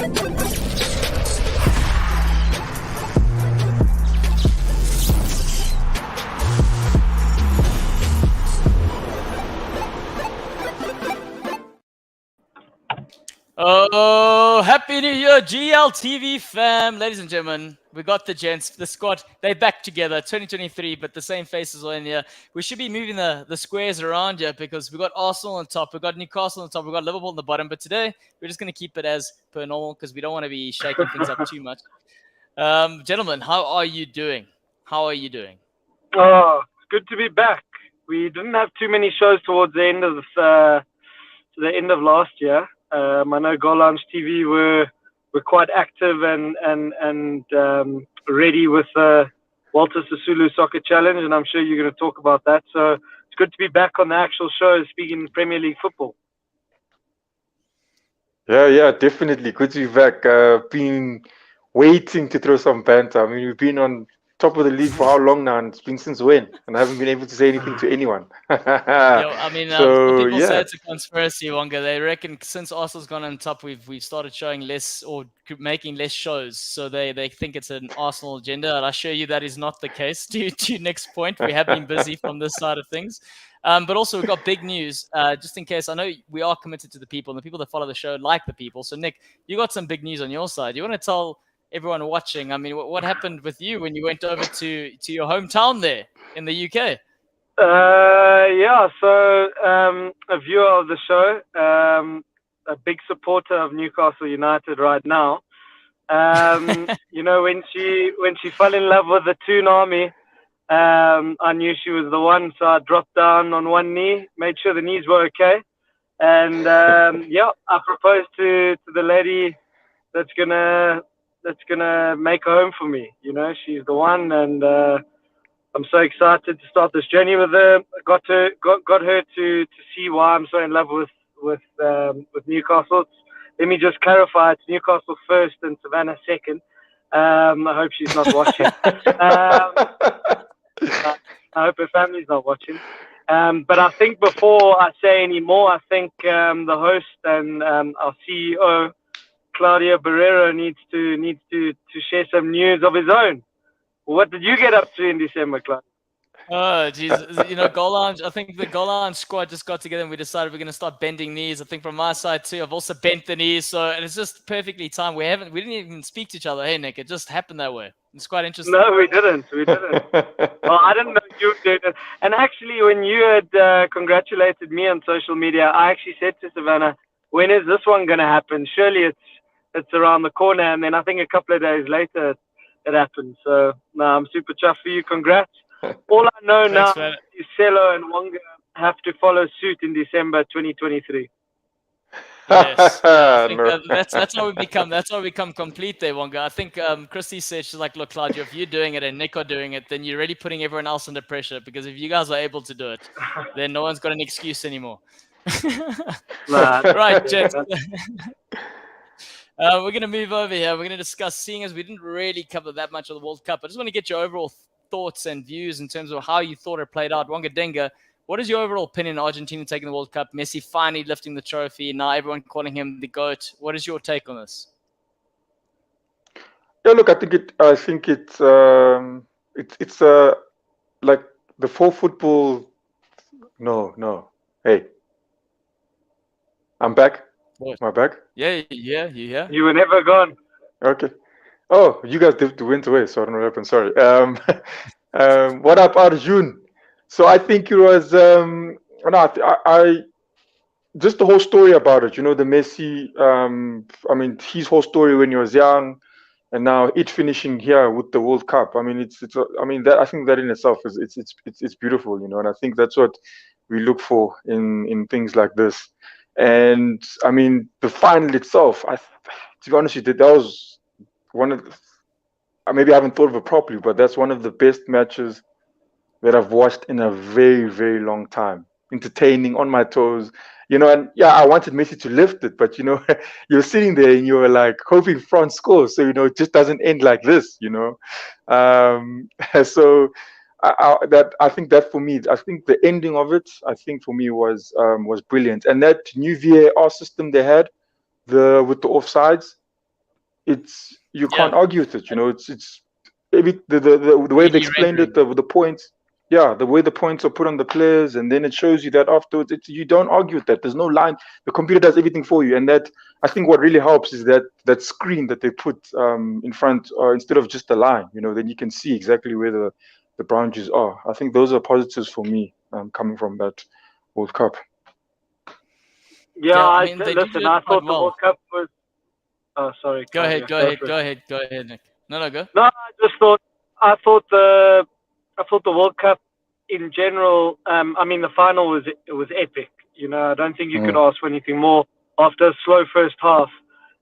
Oh, Happy New Year, GLTV fam. Ladies and gentlemen, we got the gents, the squad. They're back together, 2023, but the same faces are in here. We should be moving the squares around here because we got Arsenal on top, we got Newcastle on top, we got Liverpool on the bottom. But today, we're just going to keep it as per normal because we don't want to be shaking things up too much. Gentlemen, how are you doing? How are you doing? Oh, it's good to be back. We didn't have too many shows towards the end of last year. I know Goalloungetv were quite active and ready with Walter Sisulu Soccer Challenge, and I'm sure you're going to talk about that. So it's good to be back on the actual show, speaking Premier League football. Yeah, definitely good to be back. Been waiting to throw some banter. I mean, we've been on top of the league for how long now? And it's been since when? And I haven't been able to say anything to anyone. I mean, people say it's a conspiracy, Wonga. They reckon since Arsenal's gone on top, we've started showing less or making less shows. So they think it's an Arsenal agenda. And I assure you that is not the case. To next point, we have been busy from this side of things. But also we've got big news, just in case. I know we are committed to the people, and the people that follow the show like the people. So Nick, you got some big news on your side. You want to tell everyone watching, I mean, what happened with you when you went over to your hometown there in the UK? A viewer of the show, a big supporter of Newcastle United right now. You know, when she fell in love with the Toon Army, I knew she was the one, so I dropped down on one knee, made sure the knees were okay, and I proposed to the lady that's gonna make a home for me. You know, she's the one, and I'm so excited to start this journey with her. Got her to see why I'm so in love with Newcastle. Let me just clarify: it's Newcastle first and Savannah second. I hope she's not watching. I hope her family's not watching. But I think before I say any more, I think the host and our CEO, Claudio Barrero, needs to share some news of his own. What did you get up to in December, Claudio? Oh, geez. You know, I think the Goal Lounge squad just got together and we decided we're going to start bending knees. I think from my side too, I've also bent the knees. So and it's just perfectly timed. We didn't even speak to each other. Hey, Nick, it just happened that way. It's quite interesting. No, we didn't. Well, I didn't know you did it. And actually, when you had congratulated me on social media, I actually said to Savannah, when is this one going to happen? Surely it's around the corner. And then I think a couple of days later, it happened. So, no, I'm super chuffed for you. Congrats. All I know now is Cello and Wonga have to follow suit in December 2023. Yes, I think that's how we become. That's how we become complete there, Wonga. I think Christy said, she's like, look, Claudio, if you're doing it and Nick are doing it, then you're really putting everyone else under pressure, because if you guys are able to do it, then no one's got an excuse anymore. Right, gents. We're going to move over here. We're going to discuss, seeing as we didn't really cover that much of the World Cup, I just want to get your overall thoughts and views in terms of how you thought it played out. Wonga Denga, what is your overall opinion on Argentina taking the World Cup? Messi finally lifting the trophy. Now everyone calling him the GOAT. What is your take on this? Yeah, look, I think it's like the full football. No. Hey, I'm back. What? Am I back? Yeah, you here? You were never gone. Okay. Oh, you guys went away, so I don't know what happened. Sorry. What up, Arjun? So I think it was I just the whole story about it. You know, the Messi. I mean, his whole story when he was young, and now it finishing here with the World Cup. I mean, I think that in itself is it's beautiful. You know, and I think that's what we look for in things like this. And I mean, the final itself. To be honest with you, that was one of maybe I haven't thought of it properly, but that's one of the best matches that I've watched in a very, very long time. Entertaining, on my toes, you know. And yeah, I wanted Messi to lift it, but you know, you're sitting there and you're like hoping France scores, so you know it just doesn't end like this, you know. So I think that for me, I think the ending of it, I think for me was brilliant. And that new VAR system they had, with the offsides, you can't argue with it. You know, it's the way they explained it, the points. Yeah, the way the points are put on the players, and then it shows you that afterwards, you don't argue with that. There's no line. The computer does everything for you, and that, I think what really helps is that screen that they put in front, instead of just a line. You know, then you can see exactly where the boundaries are. I think those are positives for me coming from that World Cup. Yeah, I thought the World Cup was. Oh, sorry. Go ahead, Nick. No, go. No, I thought the World Cup in general. I mean, the final was epic. You know, I don't think you could ask for anything more after a slow first half.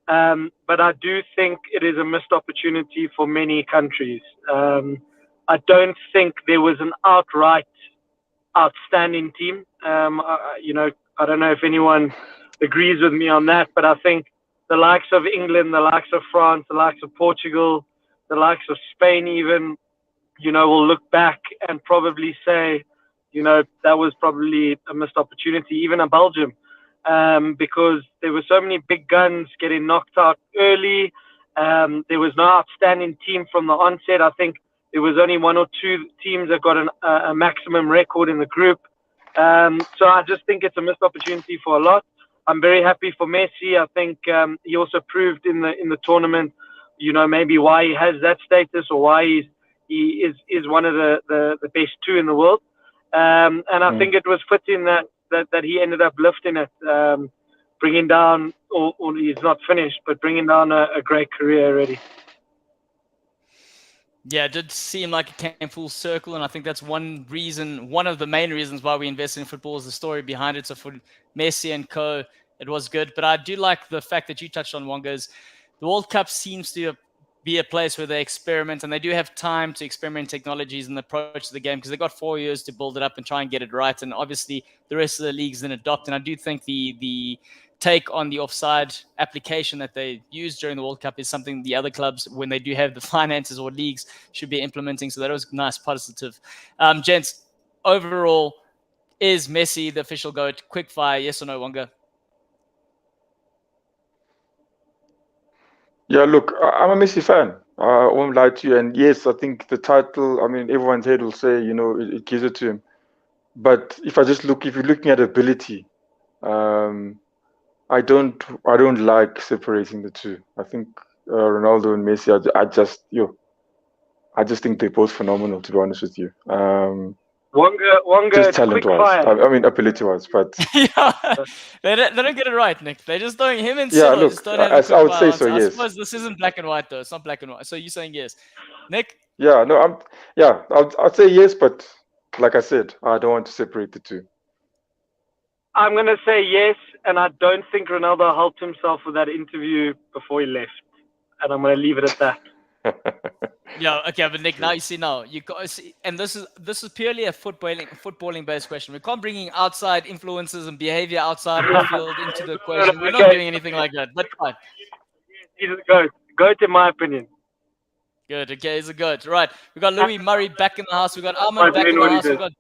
But I do think it is a missed opportunity for many countries. I don't think there was an outright outstanding team. You know, I don't know if anyone agrees with me on that, but I think the likes of England, the likes of France, the likes of Portugal, the likes of Spain even, you know, will look back and probably say, you know, that was probably a missed opportunity, even a Belgium, because there were so many big guns getting knocked out early. There was no outstanding team from the onset. I think there was only one or two teams that got a maximum record in the group. So I just think it's a missed opportunity for a lot. I'm very happy for Messi. I think he also proved in the tournament, you know, maybe why he has that status or why he is one of the best two in the world. And I think it was fitting that he ended up lifting it, bringing down, or he's not finished, but bringing down a great career already. Yeah, it did seem like it came full circle, and I think that's one of the main reasons why we invest in football is the story behind it. So for Messi and co, it was good. But I do like the fact that you touched on, Wongas. The World Cup seems to be a place where they experiment, and they do have time to experiment technologies and approach to the game because they've got 4 years to build it up and try and get it right. And obviously, the rest of the leagues then adopt. And I do think the take on the offside application that they use during the World Cup is something the other clubs, when they do have the finances or leagues, should be implementing. So that was nice, positive. Gents, overall, is Messi the official GOAT? Quick fire, yes or no, Wonga? Yeah, look, I'm a Messi fan. I won't lie to you. And yes, I think the title, I mean, everyone's head will say, you know, it gives it to him. But if you're looking at ability, I don't like separating the two. I think Ronaldo and Messi, I just think they're both phenomenal, to be honest with you. Wonga, just talent-wise. I mean, ability-wise, but yeah, they don't get it right, Nick. They just don't. Him and yeah, Silo look, just don't have I would say so. I Yes. suppose this isn't black and white though. It's not black and white. So you're saying yes, Nick? Yeah, no, I'd say yes, but like I said, I don't want to separate the two. I'm going to say yes, and I don't think Ronaldo helped himself with that interview before he left, and I'm going to leave it at that. Yeah, okay, but Nick, now you see you got see, and this is purely a footballing based question. We can't bring in outside influences and behavior outside of the field into the equation. We're not doing anything like that. But fine. He's a goat. Goat in my opinion. Good. Okay, he's a goat. Right. We got Louis Murray back in the house. We got Ahmed back in the house. We got.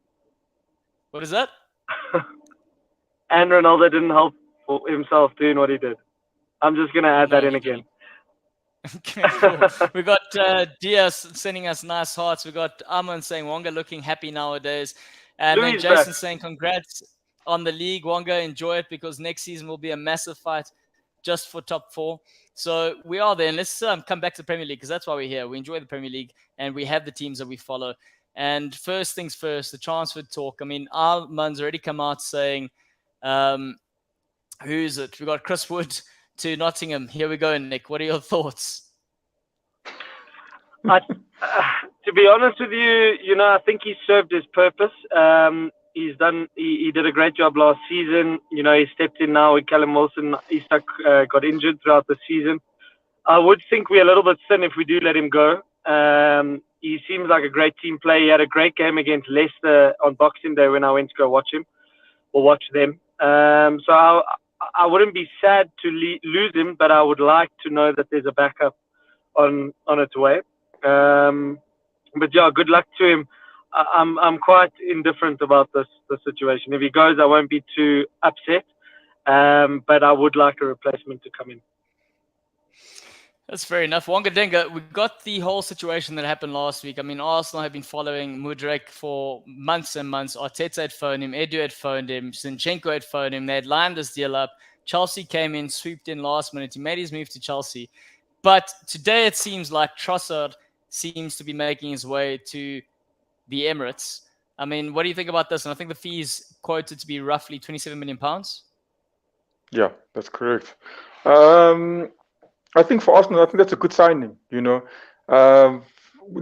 What is that? And Ronaldo didn't help himself doing what he did. I'm just gonna add that in again. Okay, cool. We got Diaz sending us nice hearts. We got Amon saying Wonga looking happy nowadays, and then Jason saying congrats on the league. Wonga, enjoy it because next season will be a massive fight just for top 4. So we are there, and let's come back to the Premier League because that's why we're here. We enjoy the Premier League, and we have the teams that we follow. And first things first, the transfer talk. I mean, Arman's already come out saying, who's it? We got Chris Wood to Nottingham. Here we go, Nick. What are your thoughts? To be honest with you, you know, I think he served his purpose. He did a great job last season. You know, he stepped in now with Callum Wilson. Isak got injured throughout the season. I would think we're a little bit thin if we do let him go. He seems like a great team player. He had a great game against Leicester on Boxing Day when I went to go watch him or watch them. So I wouldn't be sad to lose him, but I would like to know that there's a backup on its way. But yeah, good luck to him. I'm quite indifferent about the situation. If he goes, I won't be too upset. But I would like a replacement to come in. That's fair enough. Wangadenga, we got the whole situation that happened last week. I mean, Arsenal have been following Mudryk for months and months. Arteta had phoned him, Edu had phoned him, Zinchenko had phoned him. They had lined this deal up. Chelsea came in, swooped in last minute. He made his move to Chelsea. But today it seems like Trossard seems to be making his way to the Emirates. I mean, what do you think about this? And I think the fee is quoted to be roughly £27 million. Yeah, that's correct. I think for Arsenal, I think that's a good signing. In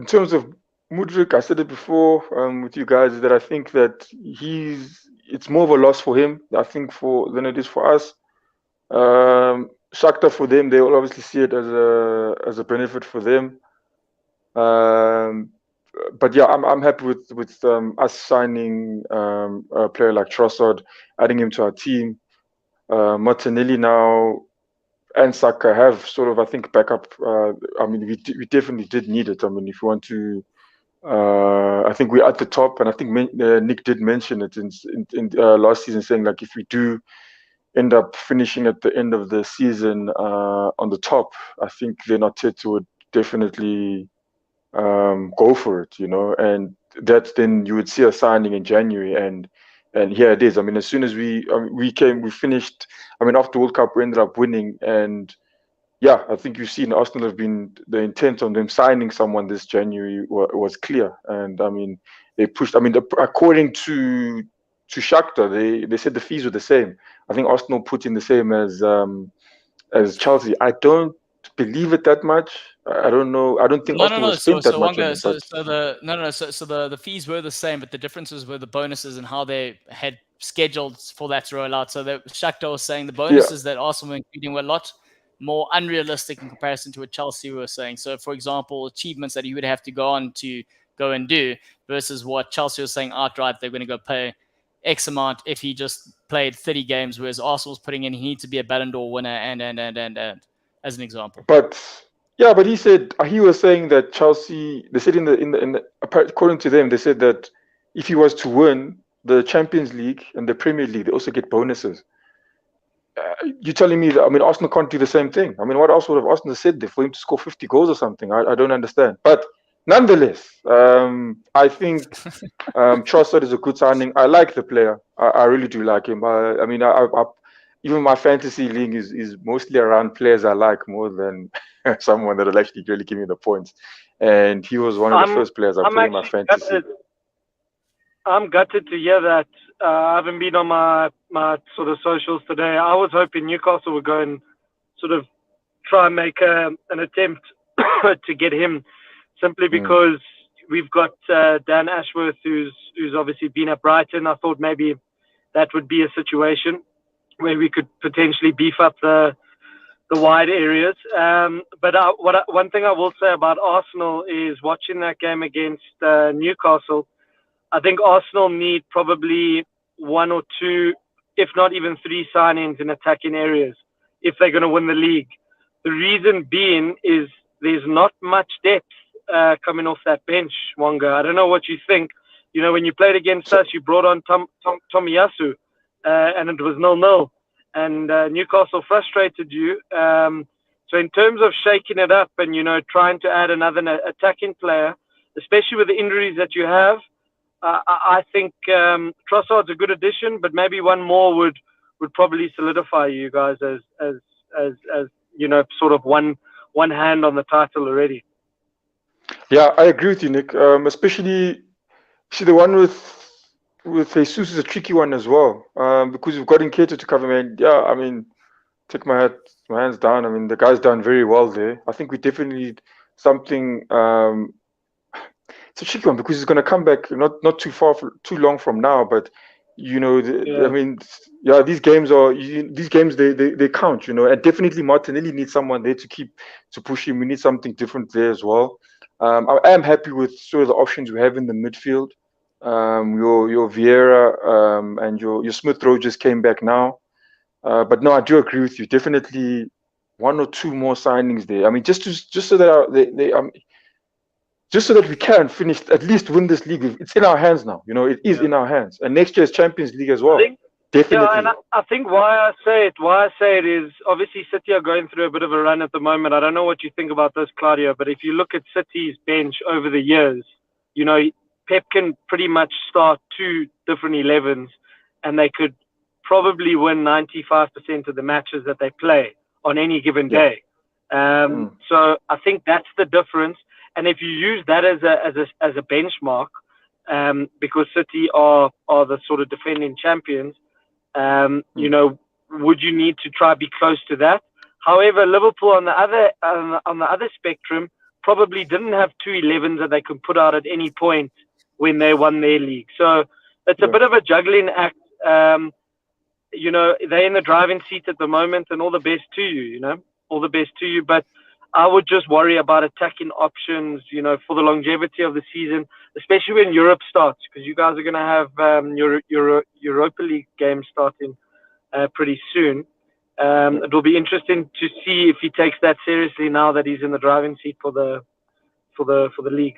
terms of Mudryk, I said it before with you guys that I think that it's more of a loss for him, I think, than it is for us. Shakhtar, for them, they will obviously see it as a benefit for them. But yeah, I'm happy with us signing a player like Trossard, adding him to our team. Martinelli now and Saka have sort of, I think, backup. I mean, we definitely did need it. I mean, if you want to, I think we're at the top, and I think Nick did mention it in last season, saying like if we do end up finishing at the end of the season on the top, I think then Arteta would definitely go for it, and that's then you would see a signing in January, and here it is. I mean, as soon as we finished. I mean, after World Cup, we ended up winning, and yeah, I think you've seen Arsenal have been the intent on them signing someone this January was clear, and I mean they pushed. I mean, according to Shakhtar, they said the fees were the same. I think Arsenal put in the same as Chelsea. I don't believe it that much. I don't know. I don't think Arsenal spent that much on it. So the fees were the same, but the differences were the bonuses and how they had scheduled for that to roll out. So Shakhtar was saying the bonuses that Arsenal were including were a lot more unrealistic in comparison to what Chelsea were saying. So, for example, achievements that he would have to go on to go and do versus what Chelsea was saying outright, they're going to go pay X amount if he just played 30 games, whereas Arsenal's putting in he needs to be a Ballon d'Or winner and as an example. But yeah, but he was saying that Chelsea, they said in the according to them, they said that if he was to win the Champions League and the Premier League, they also get bonuses. You're telling me that, I mean, Arsenal can't do the same thing. I mean, what else would have Arsenal said there for him to score 50 goals or something? I don't understand. But nonetheless, I think Trossard is a good signing. I like the player. I really do like him. I mean, even my fantasy league is mostly around players I like more than someone that will actually really give me the points. And he was one of the first players I put in my fantasy. I'm gutted to hear that. I haven't been on my sort of socials today. I was hoping Newcastle would go and sort of try and make an attempt to get him, simply because we've got Dan Ashworth, who's obviously been at Brighton. I thought maybe that would be a situation where we could potentially beef up the wide areas. But one thing I will say about Arsenal is watching that game against Newcastle, I think Arsenal need probably one or two, if not even three signings in attacking areas if they're going to win the league. The reason being is there's not much depth coming off that bench, Wonga. I don't know what you think. You know, when you played against us, you brought on Tomiyasu, and it was 0-0. And Newcastle frustrated you. So in terms of shaking it up and, trying to add another attacking player, especially with the injuries that you have, I think Trossard's a good addition, but maybe one more would probably solidify you guys as sort of one hand on the title already. Yeah, I agree with you, Nick. Especially, see, the one with Jesus is a tricky one as well, because we've got Nketiah to cover, man. Yeah, I mean, take my hands down. I mean, the guy's done very well there. I think we definitely need something. It's a tricky one because he's going to come back not too long from now, but I mean, yeah, these games they count, and definitely Martinelli needs someone there to push him. We need something different there as well. I am happy with sort of the options we have in the midfield. Your Vieira and your Smith Rowe just came back now, but no, I do agree with you. Definitely one or two more signings there. I mean, just so that just so that we can finish, at least win this league. It's in our hands now. It is in our hands. And next year is Champions League as well. Definitely. Yeah, and I think why I say it is obviously City are going through a bit of a run at the moment. I don't know what you think about this, Claudio, but if you look at City's bench over the years, you know, Pep can pretty much start 2 different 11s, and they could probably win 95% of the matches that they play on any given day. So I think that's the difference. And if you use that as a benchmark, because City are the sort of defending champions. You know, would you need to try be close to that? However, Liverpool on the other spectrum probably didn't have 2 11s that they could put out at any point when they won their league. So it's a bit of a juggling act. You know, they're in the driving seat at the moment, and all the best to you. You know, all the best to you. But I would just worry about attacking options. You know, for the longevity of the season, especially when Europe starts, because you guys are going to have your Europa League game starting pretty soon. It will be interesting to see if he takes that seriously now that he's in the driving seat for the league.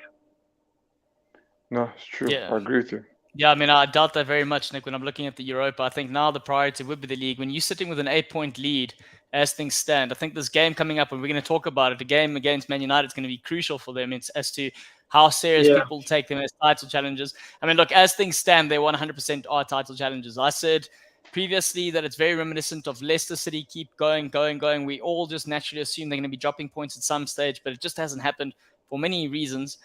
No, it's true. Yeah. I agree with you. Yeah, I mean, I doubt that very much, Nick, when I'm looking at the Europa. I think now the priority would be the league. When you're sitting with an 8-point lead as things stand, I think this game coming up, and we're going to talk about it, the game against Man United is going to be crucial for them. It's as to how serious people take them as title challenges. I mean, look, as things stand, they 100% are title challenges. I said previously that it's very reminiscent of Leicester City keep going. We all just naturally assume they're going to be dropping points at some stage, but it just hasn't happened for many reasons.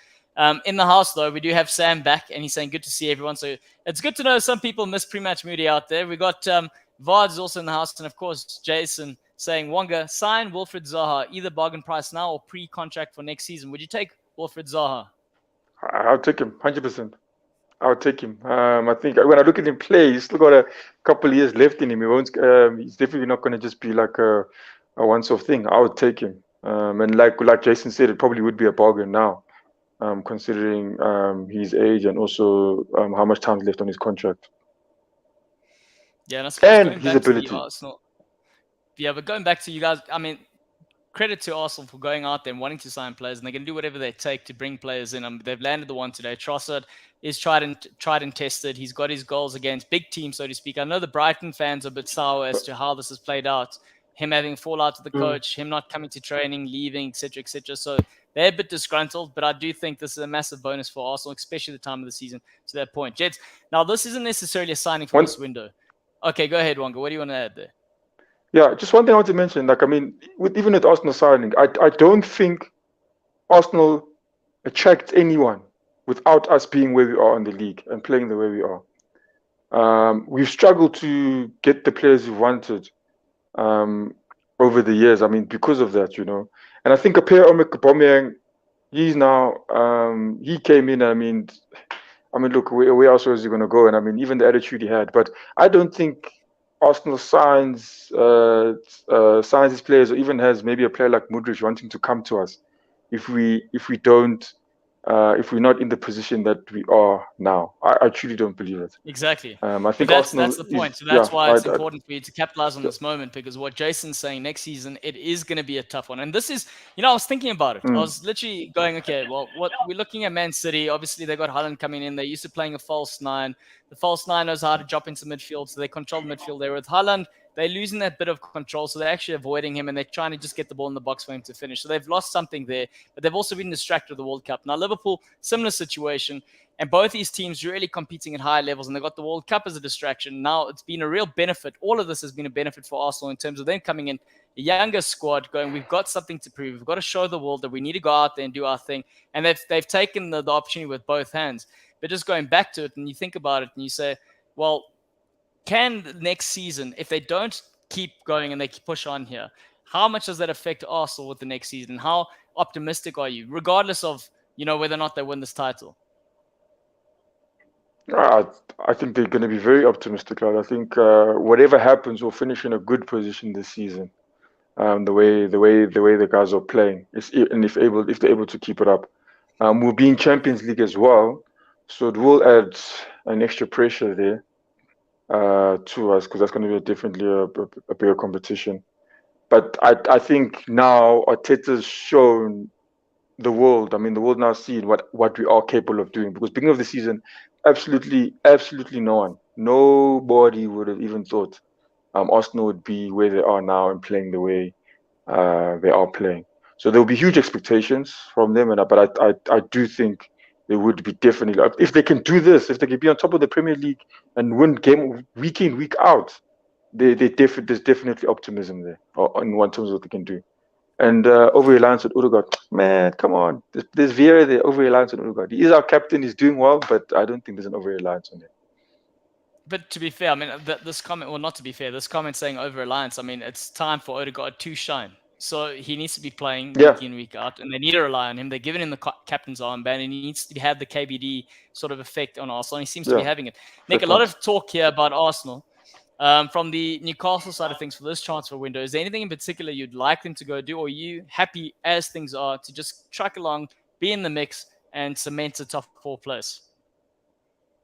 In the house, though, we do have Sam back, and he's saying good to see everyone. So it's good to know some people miss pre-match Moody out there. We got Vards also in the house, and of course Jason saying, Wonga, sign Wilfred Zaha, either bargain price now or pre-contract for next season. Would you take Wilfred Zaha? I'll take him, 100%. I'll take him. I think when I look at him play, he's still got a couple of years left in him. He won't. He's definitely not going to just be like a once-off thing. I would take him. And like Jason said, it probably would be a bargain now. Considering his age and also how much time's left on his contract. Yeah, and I suppose and going his back ability. to the Arsenal. Yeah, but going back to you guys, I mean, credit to Arsenal for going out there and wanting to sign players, and they're going to do whatever they take to bring players in. They've landed the one today. Trossard is tried and tested. He's got his goals against big teams, so to speak. I know the Brighton fans are a bit sour as to how this has played out. Him having fallout with the coach, him not coming to training, leaving, etc., etc. So they're a bit disgruntled, but I do think this is a massive bonus for Arsenal, especially the time of the season to that point. Jets, now this isn't necessarily a signing for this window. Okay, go ahead, Wonga. What do you want to add there? Yeah, just one thing I want to mention. Like, I mean, even with Arsenal signing, I don't think Arsenal attracts anyone without us being where we are in the league and playing the way we are. We've struggled to get the players we've wanted over the years. I mean, because of that, you know. And I think Pierre-Emerick Aubameyang, he's now he came in. I mean, look, where else was he going to go? And I mean, even the attitude he had. But I don't think Arsenal signs his players, or even has maybe a player like Mudryk wanting to come to us if we're not in the position that we are now. I truly don't believe it. Exactly. I think that's the point. So that's why it's important for you to capitalize on this moment, because what Jason's saying, next season, it is going to be a tough one. And this is, I was thinking about it. I was literally going, okay, well, what we're looking at Man City. Obviously, they got Haaland coming in. They're used to playing a false nine. The false nine knows how to drop into midfield, so they control the midfield there. With Haaland, they're losing that bit of control, so they're actually avoiding him, and they're trying to just get the ball in the box for him to finish. So they've lost something there, but they've also been distracted with the World Cup. Now, Liverpool, similar situation, and both these teams really competing at high levels, and they've got the World Cup as a distraction. Now, it's been a real benefit. All of this has been a benefit for Arsenal in terms of them coming in, a younger squad, going, we've got something to prove. We've got to show the world that we need to go out there and do our thing. And they've taken the opportunity with both hands. But just going back to it, and you think about it, and you say, well, can next season, if they don't keep going and they push on here, how much does that affect Arsenal with the next season? How optimistic are you, regardless of whether or not they win this title? I think they're going to be very optimistic. I think whatever happens, we'll finish in a good position this season. The way the guys are playing, and if they're able to keep it up, we'll be in Champions League as well, so it will add an extra pressure there to us, because that's going to be definitely a bigger competition. But I think now Arteta's shown the world. I mean, the world now seeing what we are capable of doing, because beginning of the season, absolutely no one nobody would have even thought Arsenal would be where they are now and playing the way they are playing. So there will be huge expectations from them, but I do think they would be definitely, if they can do this, if they can be on top of the Premier League and win game week in, week out, there's definitely optimism there in one terms of what they can do. And over reliance on Odegaard, man, come on. There's Vieira there, over reliance on Odegaard. He is our captain, he's doing well, but I don't think there's an over reliance on him. But to be fair, I mean, this comment, well, not to be fair, this comment saying over reliance, I mean, it's time for Odegaard to shine. So he needs to be playing week in, week out, and they need to rely on him. They're giving him the captain's armband, and he needs to have the KBD sort of effect on Arsenal, and he seems to be having it. Nick, a lot of talk here about Arsenal. From the Newcastle side of things for this transfer window, is there anything in particular you'd like them to go do, or are you happy as things are to just truck along, be in the mix, and cement a top 4 place?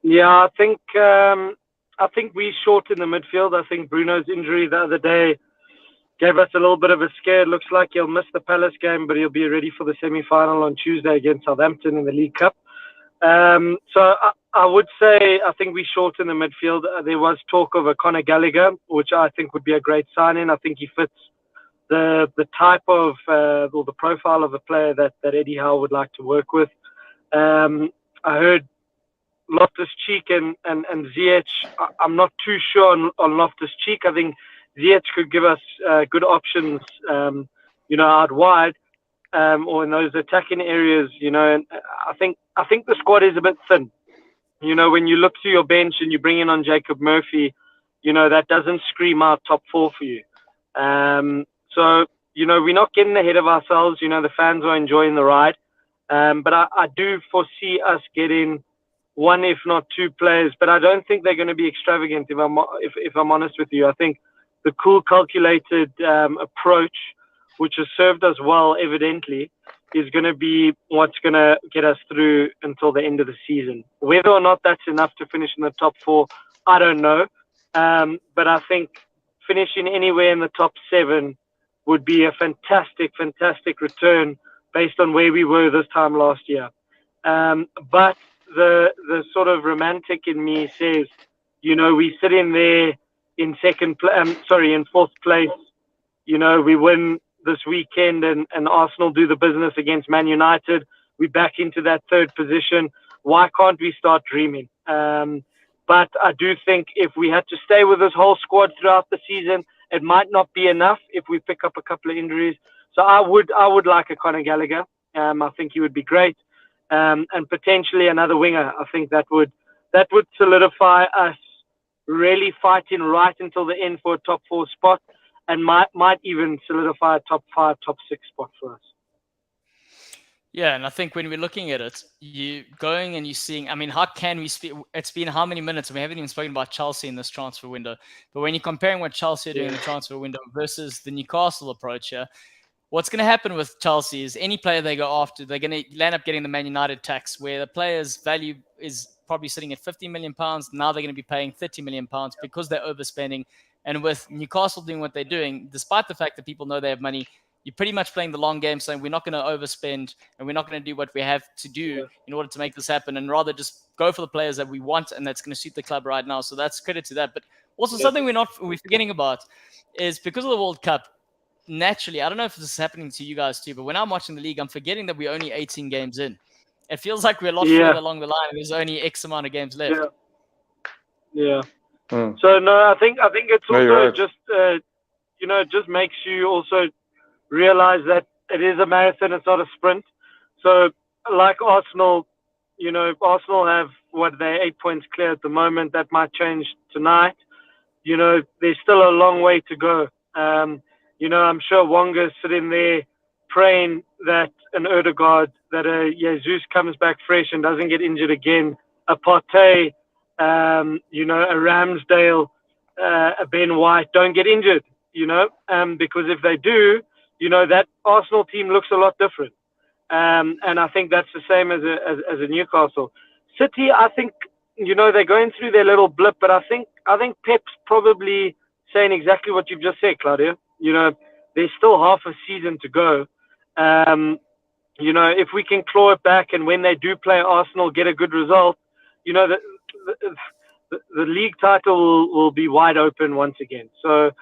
Yeah, I think we short in the midfield. I think Bruno's injury the other day gave us a little bit of a scare. It looks like he'll miss the Palace game, but he'll be ready for the semi-final on Tuesday against Southampton in the League Cup. So I would say I think we short in the midfield. There was talk of a Conor Gallagher, which I think would be a great sign-in. I think he fits the type of or the profile of a player that Eddie Howe would like to work with. I heard Loftus-Cheek and Ziyech. I'm not too sure on Loftus-Cheek. I think Ziyech could give us good options, out wide or in those attacking areas. And I think the squad is a bit thin. When you look to your bench and you bring in on Jacob Murphy, that doesn't scream out top 4 for you. So we're not getting ahead of ourselves. The fans are enjoying the ride. But I do foresee us getting 1, if not 2 players, but I don't think they're going to be extravagant. If I'm honest with you, I think the cool, calculated approach, which has served us well, evidently, is going to be what's going to get us through until the end of the season. Whether or not that's enough to finish in the top 4, I don't know. But I think finishing anywhere in the top 7 would be a fantastic, fantastic return based on where we were this time last year. But the sort of romantic in me says, we sit in there in in 4th place. We win this weekend and Arsenal do the business against Man Utd. We're back into that 3rd position. Why can't we start dreaming? But I do think if we had to stay with this whole squad throughout the season, it might not be enough if we pick up a couple of injuries. So I would like a Conor Gallagher. I think he would be great. And potentially another winger. I think that would solidify us really fighting right until the end for a top 4 spot, and might even solidify a top 5, top 6 spot for us. Yeah, and I think when we're looking at it, you going and you're seeing, I mean, how can we speak? It's been how many minutes? And we haven't even spoken about Chelsea in this transfer window. But when you're comparing what Chelsea are doing in the transfer window versus the Newcastle approach here, what's going to happen with Chelsea is any player they go after, they're going to land up getting the Man Utd tax, where the player's value is probably sitting at £50 million. Now they're going to be paying £30 million because they're overspending. And with Newcastle doing what they're doing, despite the fact that people know they have money, you're pretty much playing the long game, saying we're not going to overspend and we're not going to do what we have to do in order to make this happen, and rather just go for the players that we want and that's going to suit the club right now. So that's credit to that. But also something we're forgetting about is because of the World Cup, naturally, I don't know if this is happening to you guys too, but when I'm watching the league, I'm forgetting that we're only 18 games in. It feels like we're a lot further along the line and there's only X amount of games left. Yeah. So no, I think it's also just it just makes you also realize that it is a marathon, it's not a sprint. So like Arsenal, Arsenal have they're 8 points clear at the moment. That might change tonight. There's still a long way to go. I'm sure Wonga's sitting there praying that an Odegaard, that a Jesus comes back fresh and doesn't get injured again. A Partey, a Ramsdale, a Ben White don't get injured, because if they do, that Arsenal team looks a lot different. And I think that's the same as a Newcastle. City, I think, they're going through their little blip, but I think Pep's probably saying exactly what you've just said, Claudio. There's still half a season to go. If we can claw it back and when they do play Arsenal, get a good result, the the league title will be wide open once again. So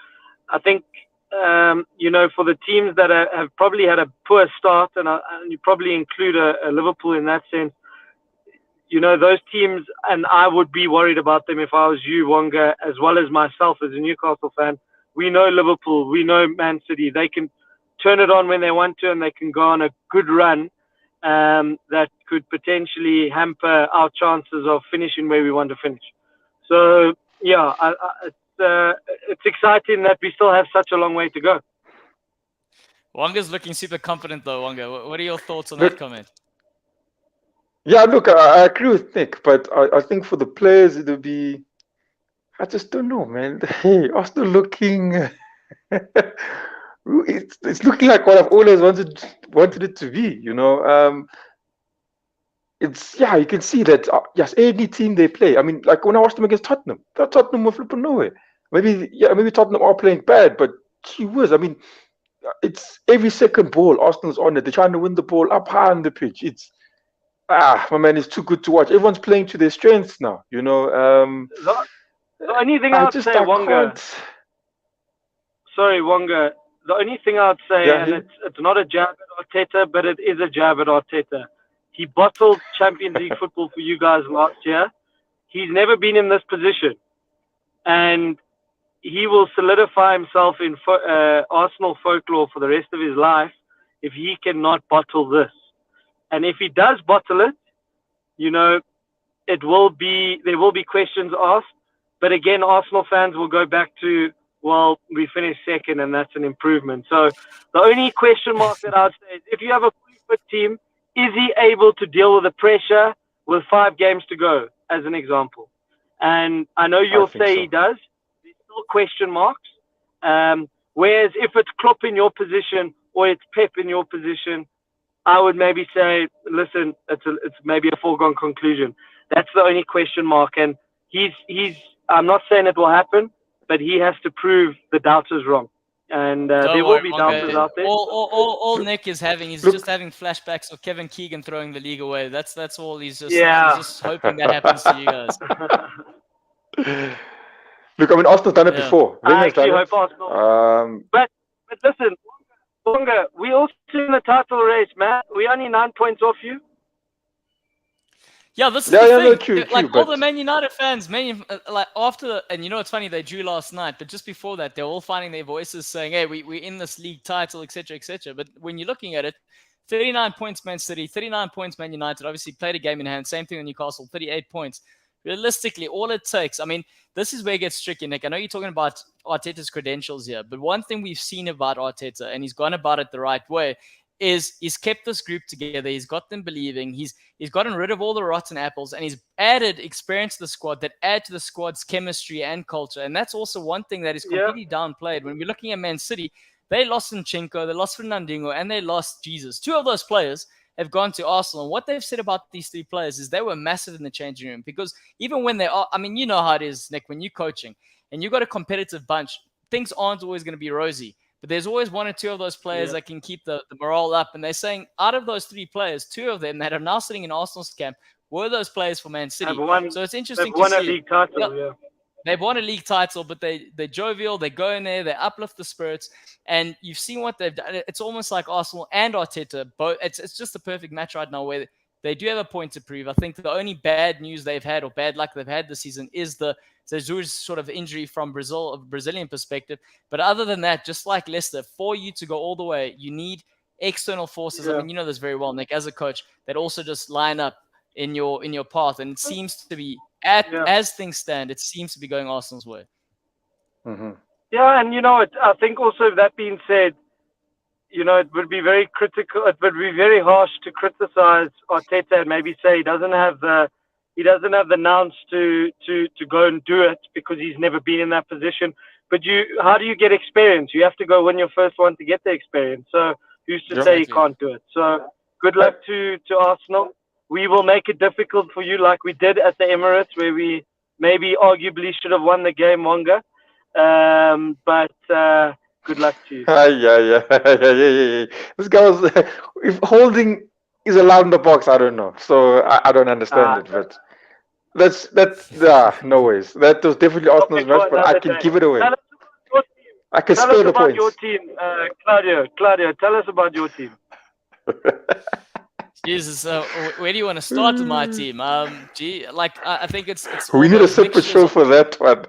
I think, for the teams that have probably had a poor start, and you probably include a Liverpool in that sense, those teams, and I would be worried about them if I was you, Wonga, as well as myself as a Newcastle fan. We know Liverpool, we know Man City. They can turn it on when they want to, and they can go on a good run that could potentially hamper our chances of finishing where we want to finish. So, yeah, it's exciting that we still have such a long way to go. Wanga's looking super confident, though, Wanga. What are your thoughts on that comment? Yeah, look, I agree with Nick, but I think for the players, it'll be... I just don't know, man. Hey, Arsenal looking... it's looking like what I've always wanted it to be, It's, yeah, you can see that, yes, any team they play. I mean, like when I watched them against Tottenham, Tottenham were flipping nowhere. Maybe Tottenham are playing bad, but gee whiz, I mean, it's every second ball, Arsenal's on it. They're trying to win the ball up high on the pitch. It's, my man, it's too good to watch. Everyone's playing to their strengths now, The only thing I'd say, Wonga... Sorry, Wonga. The only thing I'd say, it's not a jab at Arteta, but it is a jab at Arteta. He bottled Champions League football for you guys last year. He's never been in this position. And he will solidify himself in Arsenal folklore for the rest of his life if he cannot bottle this. And if he does bottle it, there will be questions asked. But again, Arsenal fans will go back to, well, we finished second and that's an improvement. So the only question mark that I'd say is, if you have a fully fit team, is he able to deal with the pressure with 5 games to go, as an example? And I know you'll say so. He does. There's still question marks. Whereas if it's Klopp in your position or it's Pep in your position, I would maybe say, listen, it's maybe a foregone conclusion. That's the only question mark. And I'm not saying it will happen, but he has to prove the doubters wrong. And there will be doubters out there. All Nick is having, he's just having flashbacks of Kevin Keegan throwing the league away. That's all. He's just hoping that happens to you guys. Look, I mean, Arsenal's done it before. I actually hope Arsenal. But listen, Wonga, we also in the title race, man. We're only 9 points off you. Yeah, this is the thing. No, true, all the Man United fans, after, and it's funny, they drew last night, but just before that, they're all finding their voices saying, hey, we're in this league title, etc., etc. But when you're looking at it, 39 points Man City, 39 points Man United, obviously played a game in hand, same thing with Newcastle, 38 points. Realistically, all it takes, I mean, this is where it gets tricky, Nick. I know you're talking about Arteta's credentials here, but one thing we've seen about Arteta, and he's gone about it the right way, is he's kept this group together. He's got them believing. He's gotten rid of all the rotten apples, and he's added experience to the squad that add to the squad's chemistry and culture. And that's also one thing that is completely downplayed. When we're looking at Man City, they lost Zinchenko, they lost Fernandinho, and they lost Jesus. 2 of those players have gone to Arsenal. And what they've said about these 3 players is they were massive in the changing room, because even when they are, I mean, you know how it is, Nick, when you're coaching and you've got a competitive bunch, things aren't always going to be rosy. But there's always 1 or 2 of those players that can keep the morale up. And they're saying out of those 3 players, 2 of them that are now sitting in Arsenal's camp were those players for Man City. So it's interesting to see. They've won a league title, They've won a league title, but they're jovial. They go in there, they uplift the spirits. And you've seen what they've done. It's almost like Arsenal and Arteta. It's just a perfect match right now where they do have a point to prove. I think the only bad news they've had, or bad luck they've had this season, is the Jesus sort of injury from Brazil, a Brazilian perspective. But other than that, just like Leicester, for you to go all the way, you need external forces. I mean, you know this very well, Nick, as a coach, that also just line up in your path. And it seems to be, as things stand, it seems to be going Arsenal's way. Mm-hmm. Yeah, and I think also, that being said, it would be very critical. It would be very harsh to criticize Arteta and maybe say he doesn't have the nous to go and do it because he's never been in that position. But how do you get experience? You have to go win your first one to get the experience. So who's to say he can't do it? So good luck to Arsenal. We will make it difficult for you, like we did at the Emirates, where we maybe arguably should have won the game longer. But good luck to you. Yeah. This guy was, if holding is allowed in the box, I don't know. So I don't understand it, but No ways. That was definitely Arsenal's match, but I can give it away. I can spare the points. Tell us about your team, Claudio. Claudio, tell us about your team. Jesus, where do you want to start with my team? I think it's we need a separate show for that one.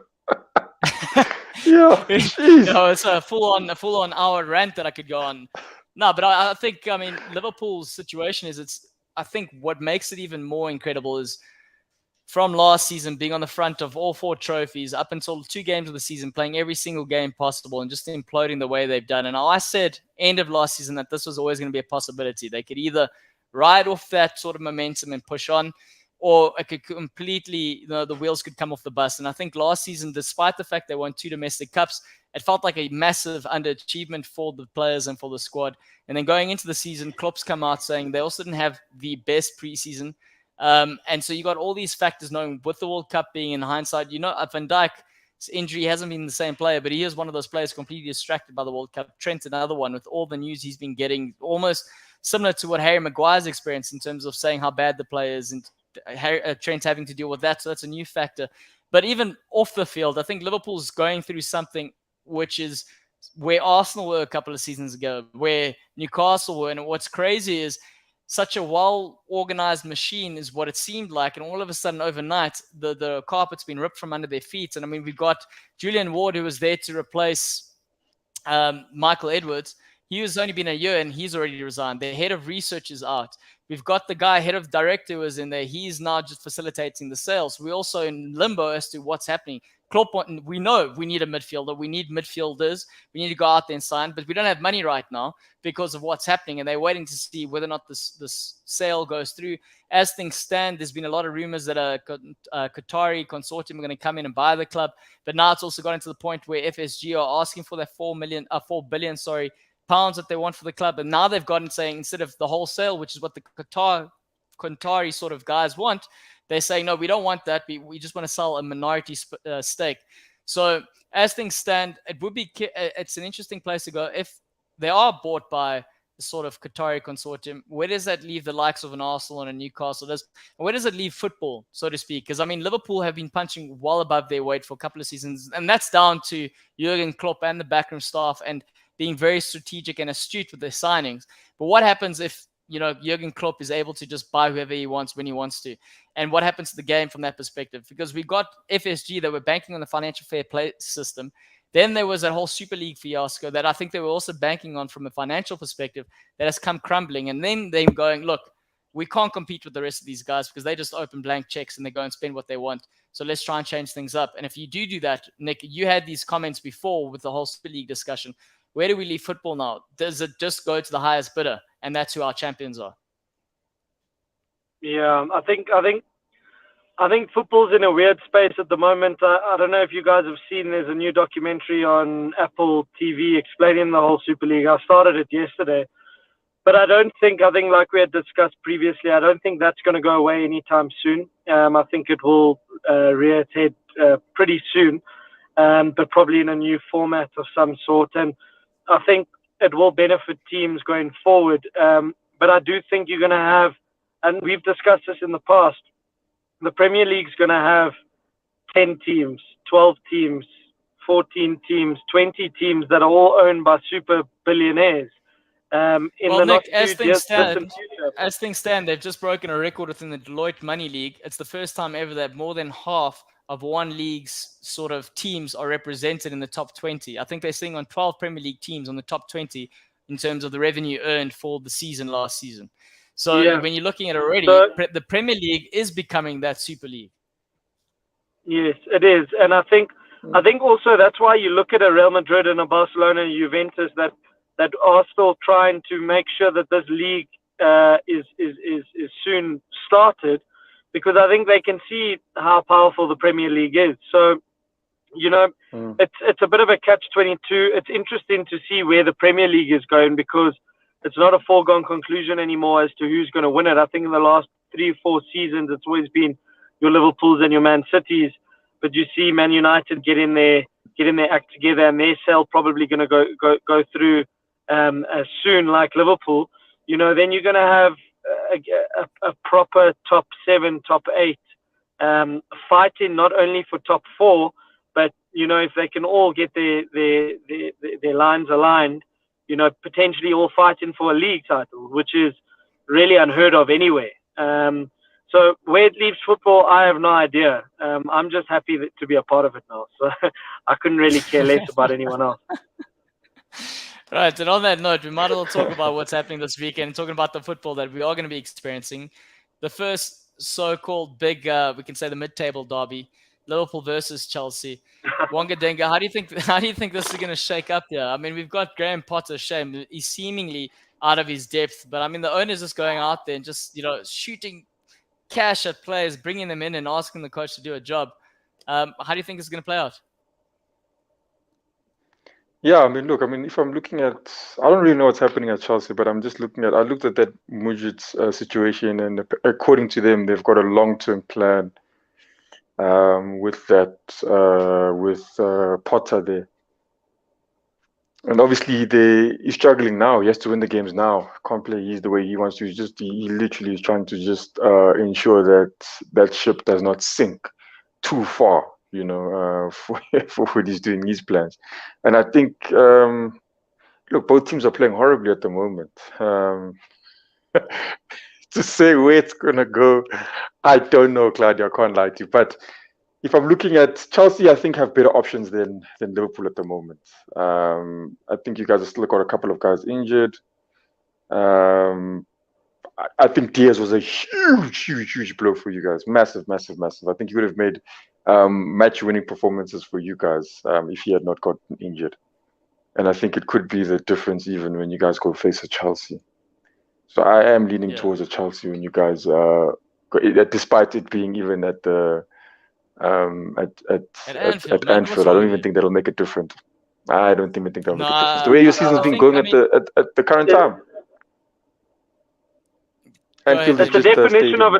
Yeah, it's a full-on hour rant that I could go on. No, but I think, I mean, Liverpool's situation is I think what makes it even more incredible is from last season being on the front of all 4 trophies up until 2 games of the season, playing every single game possible and just imploding the way they've done. And I said end of last season that this was always going to be a possibility. They could either ride off that sort of momentum and push on, or it could completely, the wheels could come off the bus. And I think last season, despite the fact they won 2 domestic cups, it felt like a massive underachievement for the players and for the squad. And then going into the season, Klopp's come out saying they also didn't have the best preseason. And so you got all these factors knowing with the World Cup being in hindsight, Van Dijk's injury hasn't been the same player, but he is one of those players completely distracted by the World Cup. Trent, another one, with all the news he's been getting, almost similar to what Harry Maguire's experienced in terms of saying how bad the player is and Trent having to deal with that. So that's a new factor. But even off the field, I think Liverpool's going through something which is where Arsenal were a couple of seasons ago, where Newcastle were. And what's crazy is such a well-organized machine is what it seemed like. And all of a sudden, overnight, the carpet's been ripped from under their feet. And I mean, we've got Julian Ward, who was there to replace Michael Edwards. He has only been a year and he's already resigned. The head of research is out. We've got the guy, head of director, who was in there. He's now just facilitating the sales. We're also in limbo as to what's happening. Klopp, we know we need a midfielder. We need midfielders. We need to go out there and sign, but we don't have money right now because of what's happening, and they're waiting to see whether or not this sale goes through. As things stand, there's been a lot of rumors that a Qatari consortium are going to come in and buy the club, but now it's also gotten to the point where FSG are asking for that 4 billion pounds that they want for the club, and now they've gotten saying instead of the wholesale, which is what the Qatari sort of guys want, they're saying, no, we don't want that. We just want to sell a minority stake. So as things stand, it's an interesting place to go. If they are bought by the sort of Qatari consortium, where does that leave the likes of an Arsenal and a Newcastle? Where does it leave football, so to speak? Because, I mean, Liverpool have been punching well above their weight for a couple of seasons, and that's down to Jurgen Klopp and the backroom staff and being very strategic and astute with their signings. But what happens if Jurgen Klopp is able to just buy whoever he wants when he wants to? And what happens to the game from that perspective? Because we got FSG that were banking on the financial fair play system. Then there was that whole Super League fiasco that I think they were also banking on from a financial perspective that has come crumbling. And then they're going, look, we can't compete with the rest of these guys because they just open blank checks and they go and spend what they want. So let's try and change things up. And if you do that, Nick, you had these comments before with the whole Super League discussion. Where do we leave football now? Does it just go to the highest bidder, and that's who our champions are? Yeah, I think football's in a weird space at the moment. I don't know if you guys have seen. There's a new documentary on Apple TV explaining the whole Super League. I started it yesterday, but I think like we had discussed previously, I don't think that's going to go away anytime soon. I think it will rear its head pretty soon, but probably in a new format of some sort. And I think it will benefit teams going forward. But I do think you're going to have, and we've discussed this in the past, the Premier League's going to have 10 teams, 12 teams, 14 teams, 20 teams that are all owned by super billionaires. Nick, as things stand, they've just broken a record within the Deloitte Money League. It's the first time ever that more than half of one league's sort of teams are represented in the top 20. I think they're sitting on 12 Premier League teams on the top 20 in terms of the revenue earned for the season last season. So when you're looking at it already, the Premier League is becoming that Super League. Yes, it is. And I think also that's why you look at a Real Madrid and a Barcelona and Juventus that are still trying to make sure that this league is soon started, because I think they can see how powerful the Premier League is. So, it's a bit of a catch-22. It's interesting to see where the Premier League is going, because it's not a foregone conclusion anymore as to who's going to win it. I think in the last 3 or 4 seasons, it's always been your Liverpools and your Man Cities. But you see Man United getting their act together, and their sale probably going to go through as soon, like Liverpool. Then you're going to have a proper top 7, top 8 fighting not only for top 4, but if they can all get their lines aligned, potentially all fighting for a league title, which is really unheard of anyway. So where it leaves football, I have no idea. I'm just happy to be a part of it now. So I couldn't really care less about anyone else. Right, and on that note, we might as well talk about what's happening this weekend, talking about the football that we are going to be experiencing. The first so-called big, we can say the mid-table derby, Liverpool versus Chelsea. Goalloungetv, how do you think this is going to shake up here? I mean, we've got Graham Potter, shame. He's seemingly out of his depth, but I mean, the owner's just going out there and just, shooting cash at players, bringing them in and asking the coach to do a job. How do you think it's going to play out? Yeah, if I'm looking at, I don't really know what's happening at Chelsea, but I'm just I looked at that Mudryk situation, and according to them, they've got a long-term plan with Potter there. And obviously, he's struggling now. He has to win the games now. Can't play the way he wants to. He literally is trying to just ensure that that ship does not sink too far, for what he's doing, his plans. And I think, look, both teams are playing horribly at the moment. To say where it's going to go, I don't know, Claudia, I can't lie to you. But if I'm looking at Chelsea, I think have better options than Liverpool at the moment. I think you guys have still got a couple of guys injured. I think Diaz was a huge blow for you guys. Massive. I think he would have made match-winning performances for you guys if he had not gotten injured. And I think it could be the difference even when you guys go face a Chelsea. So I am leaning towards a Chelsea when you guys, despite it being even at the at Anfield. I don't even think that'll make a difference. I don't even think that'll make a difference. The way your season's been going at the current time. It's a definition of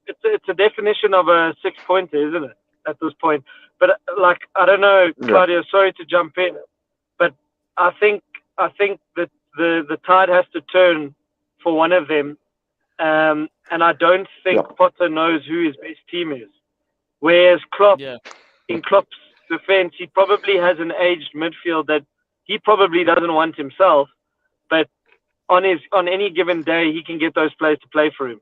it's a definition of a 6-pointer, isn't it? At this point, but I don't know, Claudia. Sorry to jump in, but I think that the tide has to turn for one of them, and I don't think Potter knows who his best team is. Whereas Klopp, in Klopp's defense, he probably has an aged midfield that he probably doesn't want himself, but on any given day, he can get those players to play for him.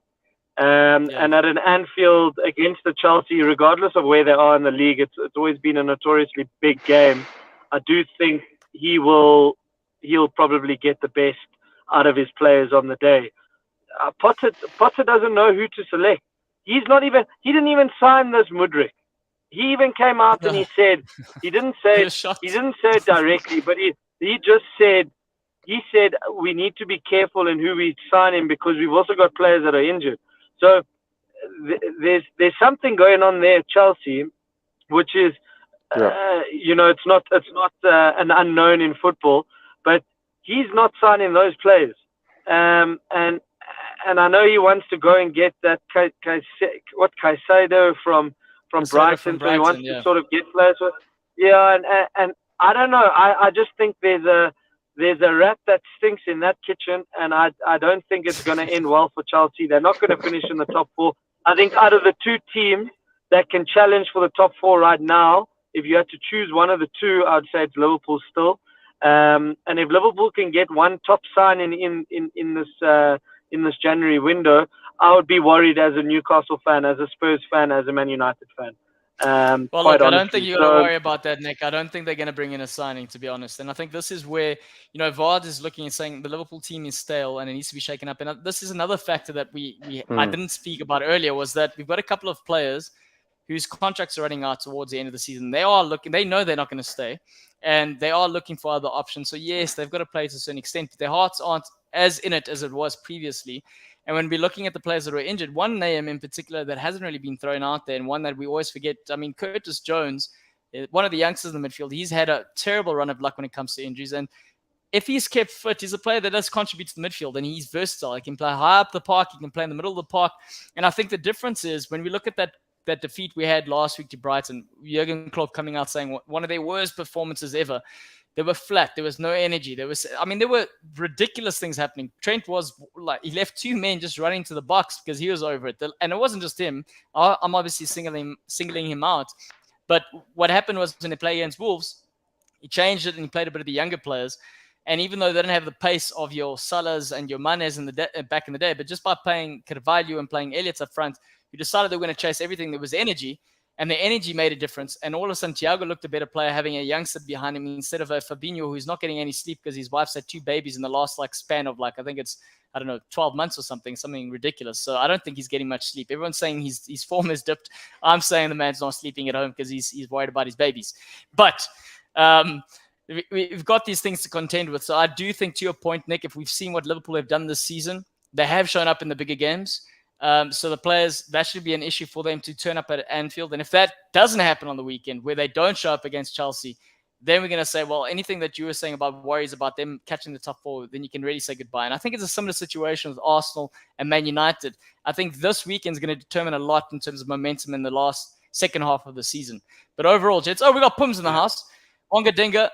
And at an Anfield against the Chelsea, regardless of where they are in the league, it's always been a notoriously big game. I do think he'll probably get the best out of his players on the day. Potter doesn't know who to select. He didn't even sign this Mudryk. He even came out and he said, he didn't say it directly, but he just said, we need to be careful in who we sign in because we've also got players that are injured. So there's something going on there at Chelsea, which is, it's not an unknown in football, but he's not signing those players. And I know he wants to go and get that Caicedo from Brighton, so he wants to sort of get players. And I don't know. I just think there's a rat that stinks in that kitchen, and I don't think it's going to end well for Chelsea. They're not going to finish in the top 4. I think out of the two teams that can challenge for the top 4 right now, if you had to choose one of the two, I would say it's Liverpool still. And if Liverpool can get one top signing in this January window, I would be worried as a Newcastle fan, as a Spurs fan, as a Man United fan. Well, look, I don't think you got to worry about that, Nick. I don't think they're going to bring in a signing, to be honest. And I think this is where, Vard is looking and saying the Liverpool team is stale and it needs to be shaken up. And this is another factor that I didn't speak about earlier, was that we've got a couple of players whose contracts are running out towards the end of the season. They know they're not going to stay, and they are looking for other options. So yes, they've got to play to a certain extent, but their hearts aren't as in it as it was previously. And when we're looking at the players that were injured, one name in particular that hasn't really been thrown out there, and one that we always forget, Curtis Jones, one of the youngsters in the midfield, he's had a terrible run of luck when it comes to injuries. And if he's kept fit, he's a player that does contribute to the midfield, and he's versatile. He can play high up the park, he can play in the middle of the park. And I think the difference is when we look at that defeat we had last week to Brighton, Jurgen Klopp coming out saying one of their worst performances ever. They were flat. There was no energy. There were ridiculous things happening. Trent was like, he left 2 men just running to the box because he was over it. And it wasn't just him. I'm obviously singling him out. But what happened was when they play against Wolves, he changed it and he played a bit of the younger players. And even though they don't have the pace of your Salahs and your Manes back in the day, but just by playing Carvalho and playing Elliott up front, you decided they were going to chase everything. There was energy. And the energy made a difference. And all of a sudden, Thiago looked a better player having a youngster behind him instead of a Fabinho who's not getting any sleep because his wife's had 2 babies in the last span of I think it's, 12 months or something ridiculous. So I don't think he's getting much sleep. Everyone's saying his form has dipped. I'm saying the man's not sleeping at home because he's worried about his babies. But we've got these things to contend with. So I do think, to your point, Nick, if we've seen what Liverpool have done this season, they have shown up in the bigger games. So the players, that should be an issue for them to turn up at Anfield. And if that doesn't happen on the weekend, where they don't show up against Chelsea, then we're going to say, well, anything that you were saying about worries about them catching the top 4, then you can really say goodbye. And I think it's a similar situation with Arsenal and Man United. I think this weekend is going to determine a lot in terms of momentum in the second half of the season. But overall, Jets, we got Pums in the house. Onga Dinga,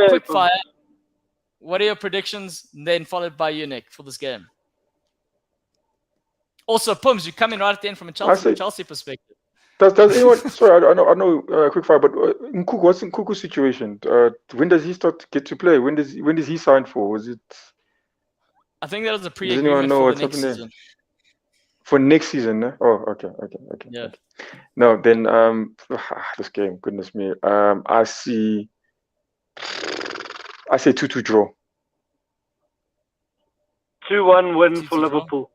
quick fire. What are your predictions? Then followed by you, Nick, for this game. Also, Pums, you come in right at the end from a Chelsea perspective. Does anyone? Sorry, I know. Quick fire, but Nkuku, what's Nkuku's situation? When does he start to get to play? When does he sign for? Was it? I think that was a pre-agreement for the next season. For next season, no? Oh, okay. Yeah. Okay. No, then this game, goodness me. I say 2-2 draw. 2-1 win for Liverpool.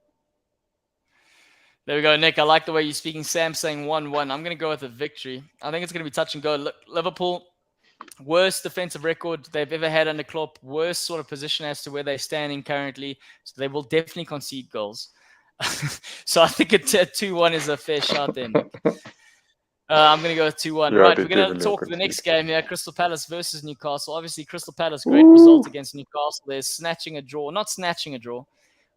There we go, Nick. I like the way you're speaking. Sam saying 1-1. I'm going to go with a victory. I think it's going to be touch and go. Liverpool, worst defensive record they've ever had under Klopp. Worst sort of position as to where they're standing currently. So they will definitely concede goals. So I think 2-1 is a fair shot then, Nick. I'm going to go with 2-1. Yeah, right, we're going to talk the next game here. Crystal Palace versus Newcastle. Obviously, Crystal Palace, great result against Newcastle. They're snatching a draw. Not snatching a draw.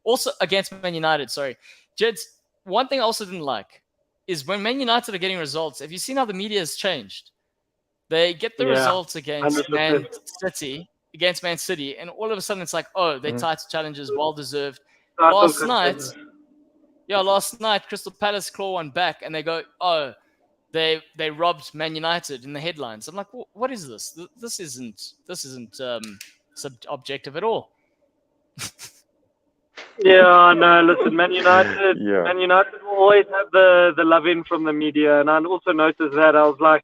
Also against Man United, sorry. Jeds, one thing I also didn't like is when Man United are getting results, have you seen how the media has changed? They get the results against 100%. Man City, and all of a sudden it's like, they're title challenges, well-deserved. Last night, Crystal Palace claw one back, and they go, they robbed Man United in the headlines. I'm like, what is this? This isn't objective at all. Yeah, no, listen, Man United will always have the love in from the media. And I also noticed that. I was like,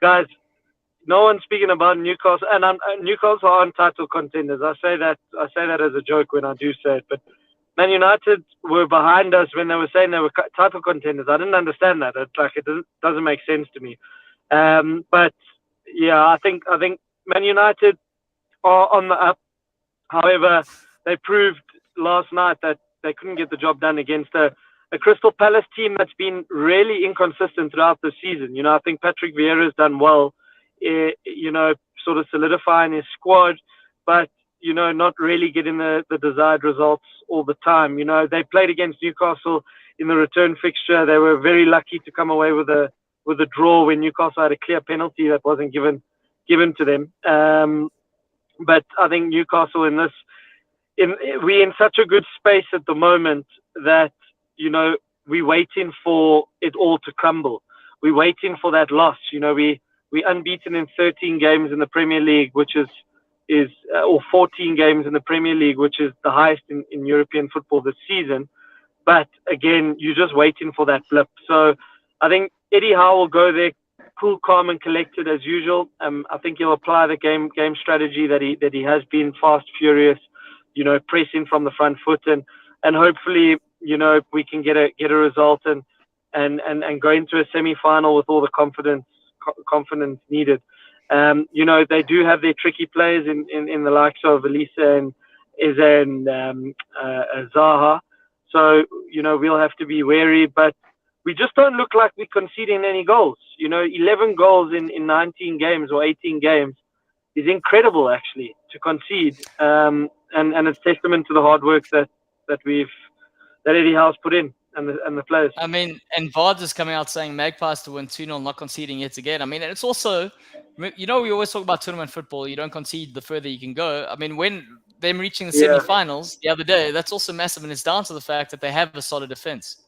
guys, no one's speaking about Newcastle. And Newcastle aren't title contenders. I say that as a joke when I do say it. But Man United were behind us when they were saying they were title contenders. I didn't understand that. It's like, it doesn't make sense to me. But yeah, I think Man United are on the up. However, they proved last night that they couldn't get the job done against a Crystal Palace team that's been really inconsistent throughout the season. I think Patrick Vieira's done well, sort of solidifying his squad, but, not really getting the desired results all the time. They played against Newcastle in the return fixture. They were very lucky to come away with a draw when Newcastle had a clear penalty that wasn't given to them. But I think Newcastle we're in such a good space at the moment that, we're waiting for it all to crumble. We're waiting for that loss. We're unbeaten in 13 games in the Premier League, which is or 14 games in the Premier League, which is the highest in European football this season. But again, you're just waiting for that blip. So I think Eddie Howe will go there, cool, calm, and collected as usual. I think he'll apply the game strategy that he has been, fast, furious, pressing from the front foot, and hopefully, we can get a result and go into a semi-final with all the confidence needed. They do have their tricky players in the likes of Elisa and Eze and Zaha. So, we'll have to be wary, but we just don't look like we're conceding any goals. 11 goals in 19 games or 18 games is incredible, actually, to concede. And it's testament to the hard work that Eddie Howe's put in and the players. I mean, and Vard is coming out saying Magpies to win 2-0, not conceding yet again. I mean, it's also, You know, we always talk about tournament football. You don't concede the further you can go. I mean, when them reaching the semi-finals the other day, that's also massive, and it's down to the fact that they have a solid defense.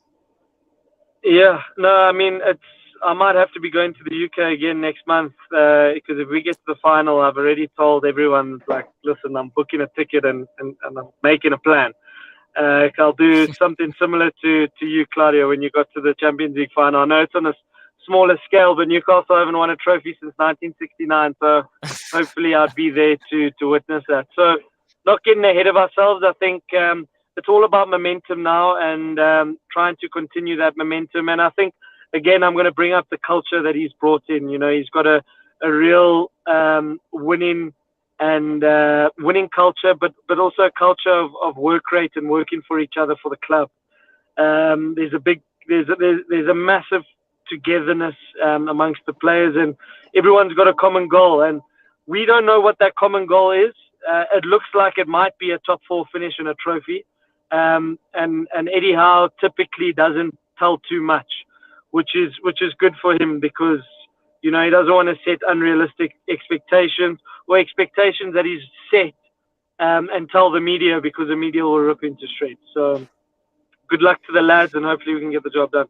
Yeah, no, I mean, I might have to be going to the UK again next month because if we get to the final, I've already told everyone, like, listen, I'm booking a ticket and I'm making a plan. I'll do something similar to you, Claudio, when you got to the Champions League final. I know it's on a smaller scale, but Newcastle haven't won a trophy since 1969, so hopefully I'd be there to witness that. So not getting ahead of ourselves. I think it's all about momentum now and trying to continue that momentum. And I think, again, I'm going to bring up the culture that he's brought in. You know, he's got a real winning culture, but also a culture of work rate and working for each other for the club. There's a massive togetherness amongst the players, and everyone's got a common goal. And we don't know what that common goal is. It looks like it might be a top 4 finish and a trophy. And Eddie Howe typically doesn't tell too much, which is good for him because, you know, he doesn't want to set unrealistic expectations or expectations that he's set and tell the media, because the media will rip into shreds. So good luck to the lads, and hopefully we can get the job done.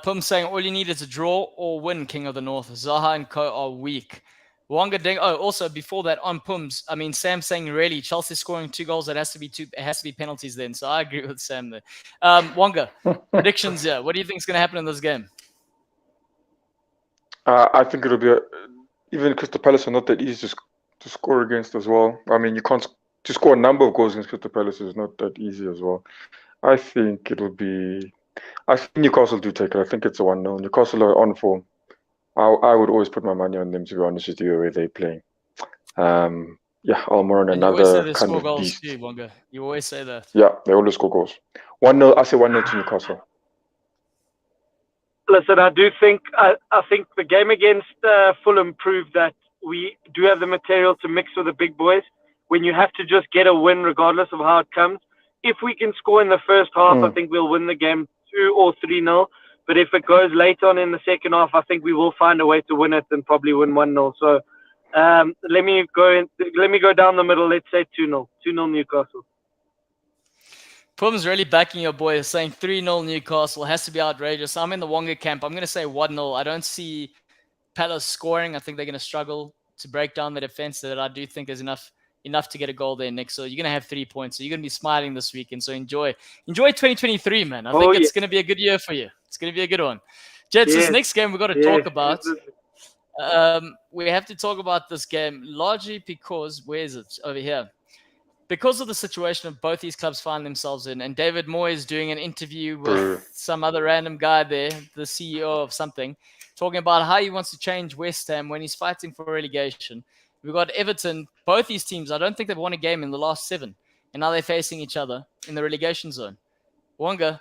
Pum saying all you need is a draw or win, King of the North. Zaha and Co are weak. Wonga Ding. Oh, also before that on Pums, I mean, Sam saying really Chelsea scoring 2 goals. It has to be penalties then. So I agree with Sam there. Wonga, predictions here. What do you think is going to happen in this game? I think it'll be even Crystal Palace are not that easy to score against as well. I mean, you can't to score a number of goals against Crystal Palace is not that easy as well. I think Newcastle do take it. I think it's a 1-0. Newcastle are on form. I would always put my money on them, to be honest with you, the way they play. Almiron, another kind of beast. Too, Wonga. You always say that. Yeah, they always score goals. 1-0. I say 1-0 to Newcastle. Listen, I think the game against Fulham proved that we do have the material to mix with the big boys. When you have to just get a win regardless of how it comes. If we can score in the first half, I think we'll win the game 2 or 3-0. But if it goes late on in the second half, I think we will find a way to win it and probably win 1-0. So let me go down the middle. Let's say 2-0. 2-0 Newcastle. Pum's really backing your boy, saying 3-0 Newcastle. Has to be outrageous. I'm in the Wonga camp. I'm going to say 1-0. I don't see Palace scoring. I think they're going to struggle to break down the defense. That I do think there's enough to get a goal there, Nick. So you're going to have 3 points. So you're going to be smiling this weekend. So enjoy 2023, man. I think it's going to be a good year for you. It's going to be a good one. Jets, this next game we've got to talk about. We have to talk about this game largely because, where is it? Over here. Because of the situation of both these clubs find themselves in, and David Moyes doing an interview with some other random guy there, the CEO of something, talking about how he wants to change West Ham when he's fighting for relegation. We've got Everton. Both these teams, I don't think they've won a game in the last 7. And now they're facing each other in the relegation zone. Wonga,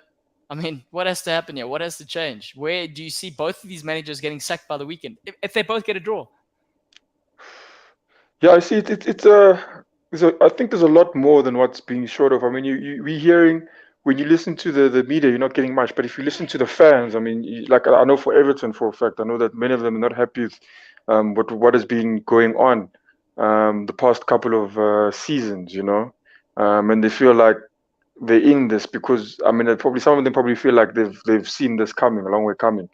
I mean, what has to happen here? What has to change? Where do you see both of these managers getting sacked by the weekend if they both get a draw? Yeah, I see it. I think there's a lot more than what's being showed of. I mean, we're hearing, when you listen to the media, you're not getting much. But if you listen to the fans, I mean, like I know for Everton for a fact, I know that many of them are not happy with what has been going on the past couple of seasons, you know, and they feel like they're in this because, I mean, some of them probably feel like they've seen this coming, a long way coming.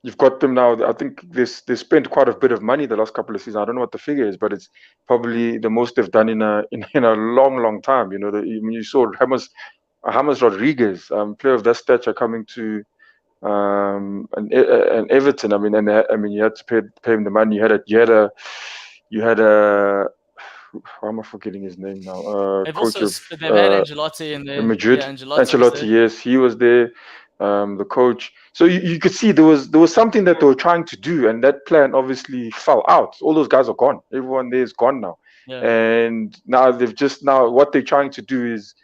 You've got them now. I think they spent quite a bit of money the last couple of seasons. I don't know what the figure is, but it's probably the most they've done in a long time. You know, you saw James Rodriguez, player of that stature, coming to an Everton. I mean, you had to pay him the money. You had a how am I forgetting his name now? They've had Ancelotti in there. Madrid. Yeah, Ancelotti, yes, he was there. The coach. So you could see there was something that they were trying to do, and that plan obviously fell out. All those guys are gone. Everyone there is gone now. Yeah. And now what they're trying to do is,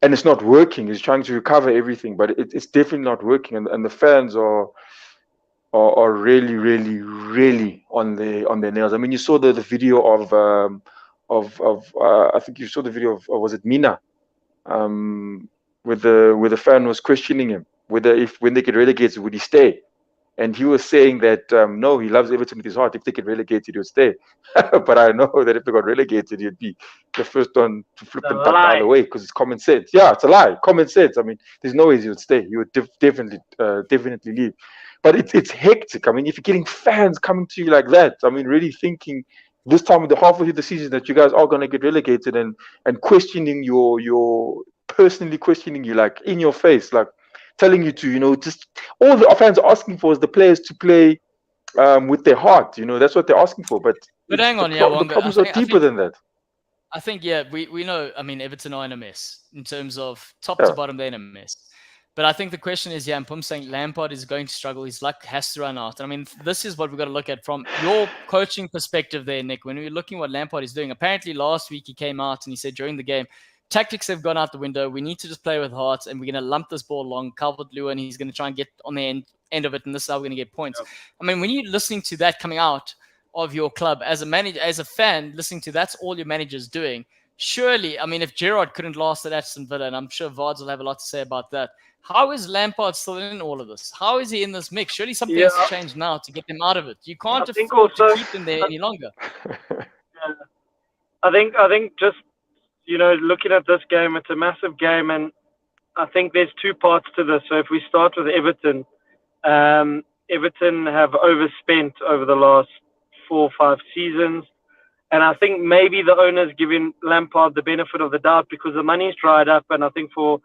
and it's not working. It's trying to recover everything, but it's definitely not working. And the fans are really, really, really on their nails. I mean, you saw the video of I think you saw the video of was it Mina, where the fan was questioning him whether when they get relegated would he stay, and he was saying that no, he loves Everton with his heart. If they get relegated, he'll stay. But I know that if they got relegated, he'd be the first one to flip and duck the other way, because it's common sense. Yeah, it's a lie. Common sense. I mean, there's no way he would stay. He would definitely leave. But it's hectic. I mean, if you're getting fans coming to you like that, I mean, really thinking this time of the halfway through the season that you guys are going to get relegated, and questioning your personally questioning you, like in your face, like telling you to, just all the fans are asking for is the players to play with their heart. That's what they're asking for. But hang on, the problems are deeper than that. I think, we know. I mean, Everton are in a mess in terms of top to bottom. They're in a mess. But I think the question is, and Pum's saying Lampard is going to struggle. His luck has to run out. I mean, this is what we've got to look at from your coaching perspective there, Nick. When we're looking at what Lampard is doing, apparently last week he came out and he said during the game, tactics have gone out the window. We need to just play with heart, and we're going to lump this ball along Calvert-Lewin. He's going to try and get on the end of it, and this is how we're going to get points. Yep. I mean, when you're listening to that coming out of your club as a manager, as a fan, listening to that's all your manager's doing. Surely, I mean, if Gerrard couldn't last at Aston Villa, and I'm sure Vards will have a lot to say about that, how is Lampard still in all of this? How is he in this mix? Surely something has to change now to get them out of it. You can't afford to keep them there any longer. I think just, looking at this game, it's a massive game, and I think there's two parts to this. So if we start with Everton, Everton have overspent over the last 4 or 5 seasons. And I think maybe the owner's giving Lampard the benefit of the doubt because the money's dried up, and I think for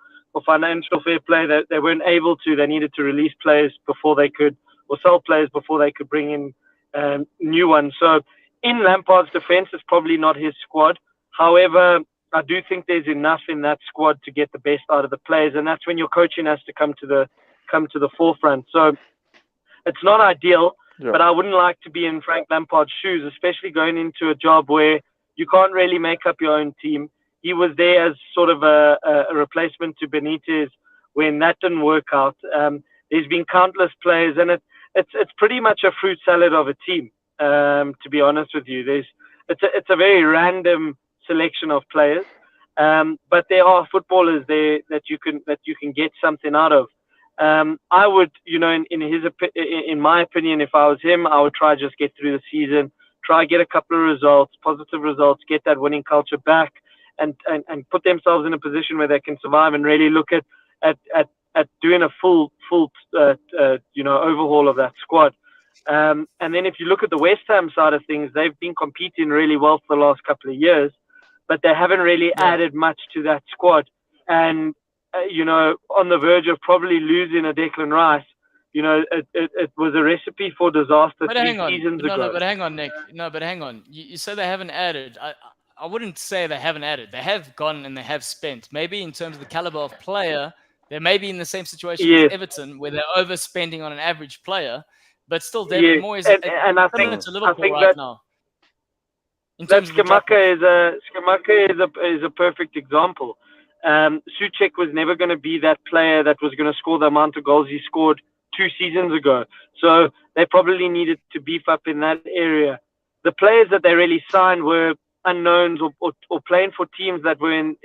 financial fair play, they weren't able to. They needed to release players before they could, or sell players before they could bring in new ones. So in Lampard's defense, it's probably not his squad. However, I do think there's enough in that squad to get the best out of the players, and that's when your coaching has to come to the forefront. So it's not ideal. Yeah. But I wouldn't like to be in Frank Lampard's shoes, especially going into a job where you can't really make up your own team. He was there as sort of a replacement to Benitez when that didn't work out. There's been countless players, and it's pretty much a fruit salad of a team. To be honest with you, it's a very random selection of players, but there are footballers there that you can get something out of. I would, in my opinion, if I was him, I would try just get through the season, try get a couple of results, positive results, get that winning culture back, and put themselves in a position where they can survive and really look at doing a full overhaul of that squad. And then if you look at the West Ham side of things, they've been competing really well for the last couple of years, but they haven't really added much to that squad. And on the verge of probably losing a Declan Rice, it was a recipe for disaster 3 seasons ago. No, but hang on, Nick. No, but hang on. You say they haven't added. I wouldn't say they haven't added. They have gone and they have spent. Maybe in terms of the caliber of player, they may be in the same situation as Everton, where they're overspending on an average player, but still David Moyes and I think it's a Liverpool right now. Skamaka is a perfect example. Souček was never going to be that player that was going to score the amount of goals he scored 2 seasons ago. So they probably needed to beef up in that area. The players that they really signed were unknowns or playing for teams that were in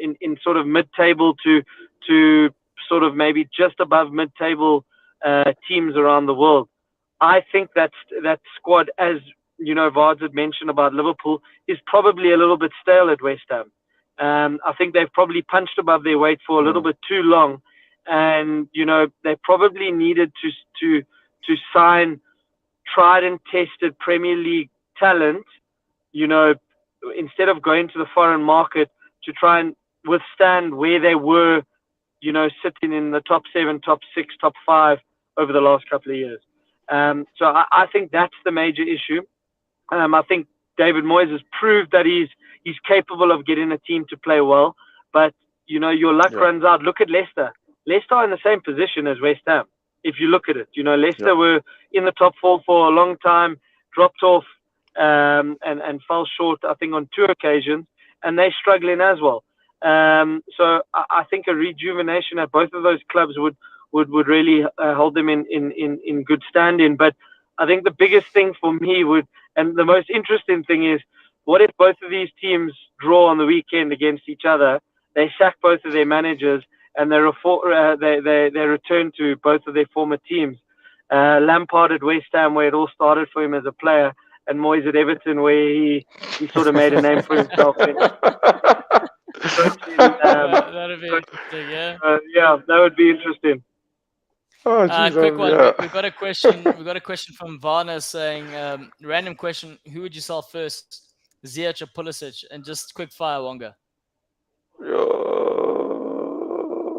sort of mid-table to sort of maybe just above mid-table teams around the world. I think that squad, as Vards had mentioned about Liverpool, is probably a little bit stale at West Ham. I think they've probably punched above their weight for a little bit too long, and they probably needed to sign tried and tested Premier League talent, instead of going to the foreign market to try and withstand where they were, sitting in the top 7, top 6, top 5 over the last couple of years. So I think that's the major issue. I think David Moyes has proved that he's capable of getting a team to play well, but your luck runs out. Look at Leicester. Leicester are in the same position as West Ham. If you look at it, Leicester were in the top 4 for a long time, dropped off, and fell short, I think, on 2 occasions, and they're struggling as well. So I think a rejuvenation at both of those clubs would really hold them in good standing. But I think the biggest thing for me and the most interesting thing is, what if both of these teams draw on the weekend against each other? They sack both of their managers and they return to both of their former teams. Lampard at West Ham, where it all started for him as a player, and Moyes at Everton, where he sort of made a name for himself in coaching. That'd be interesting, yeah. Yeah, that would be interesting. Oh, geez, quick one. yeah. We've got a question. We've got a question from Varna saying, random question: who would you sell first, Ziyech or Pulisic? And just quick fire, Wonga.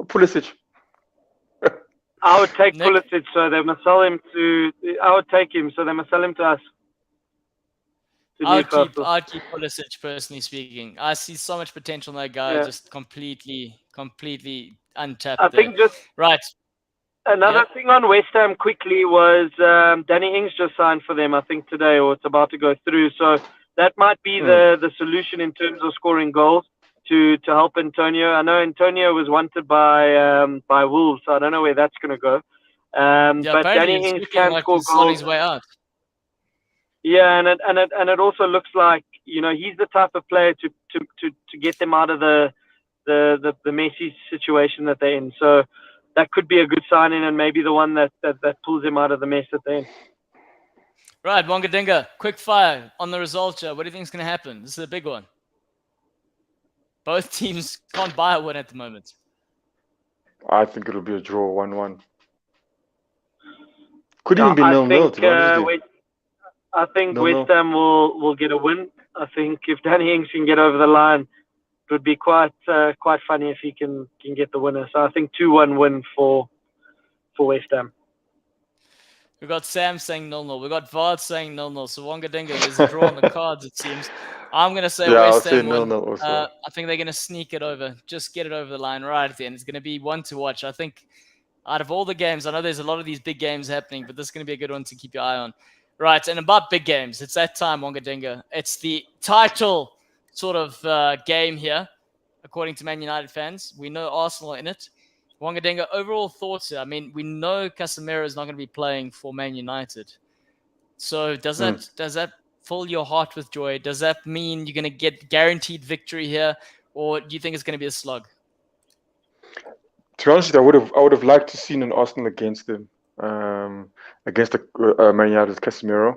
Pulisic. I would take Nick? Pulisic, so they must sell him to. I would take him, so they must sell him to us. I'd keep Pulisic, personally speaking. I see so much potential in that guy, just completely untapped. I think just right. Another thing on West Ham quickly was Danny Ings just signed for them, I think today, or it's about to go through. So that might be the solution in terms of scoring goals to help Antonio. I know Antonio was wanted by Wolves, so I don't know where that's going to go. But Danny Ings can score goals. On his way out. Yeah, and it also looks like, you know, he's the type of player to get them out of the messy situation that they're in. So that could be a good signing, and maybe the one that pulls him out of the mess that they're in. Right, Wongadinga, quick fire on the result. What do you think is going to happen? This is a big one. Both teams can't buy a win at the moment. I think it'll be a draw, 1-1. Could even be 0-0, to be honest with you. I think West Ham will get a win. I think if Danny Ings can get over the line, it would be quite funny if he can get the winner. So I think 2-1 win for West Ham. We've got Sam saying 0-0. We've got Vard saying 0-0. So Wongadinga, there's a draw on the cards, it seems. I'm going to say West Ham win. 0-0 also. I think they're going to sneak it over. Just get it over the line right at the end. It's going to be one to watch. I think out of all the games, I know there's a lot of these big games happening, but this is going to be a good one to keep your eye on. Right, and about big games, it's that time, Wongadinga. It's the title sort of game here, according to Man United fans. We know Arsenal are in it. Wongadinga, overall thoughts here. I mean, we know Casemiro is not going to be playing for Man United. So does that fill your heart with joy? Does that mean you're going to get guaranteed victory here, or do you think it's going to be a slug? To be honest, I would have liked to seen an Arsenal against them, against the Man United's Casemiro.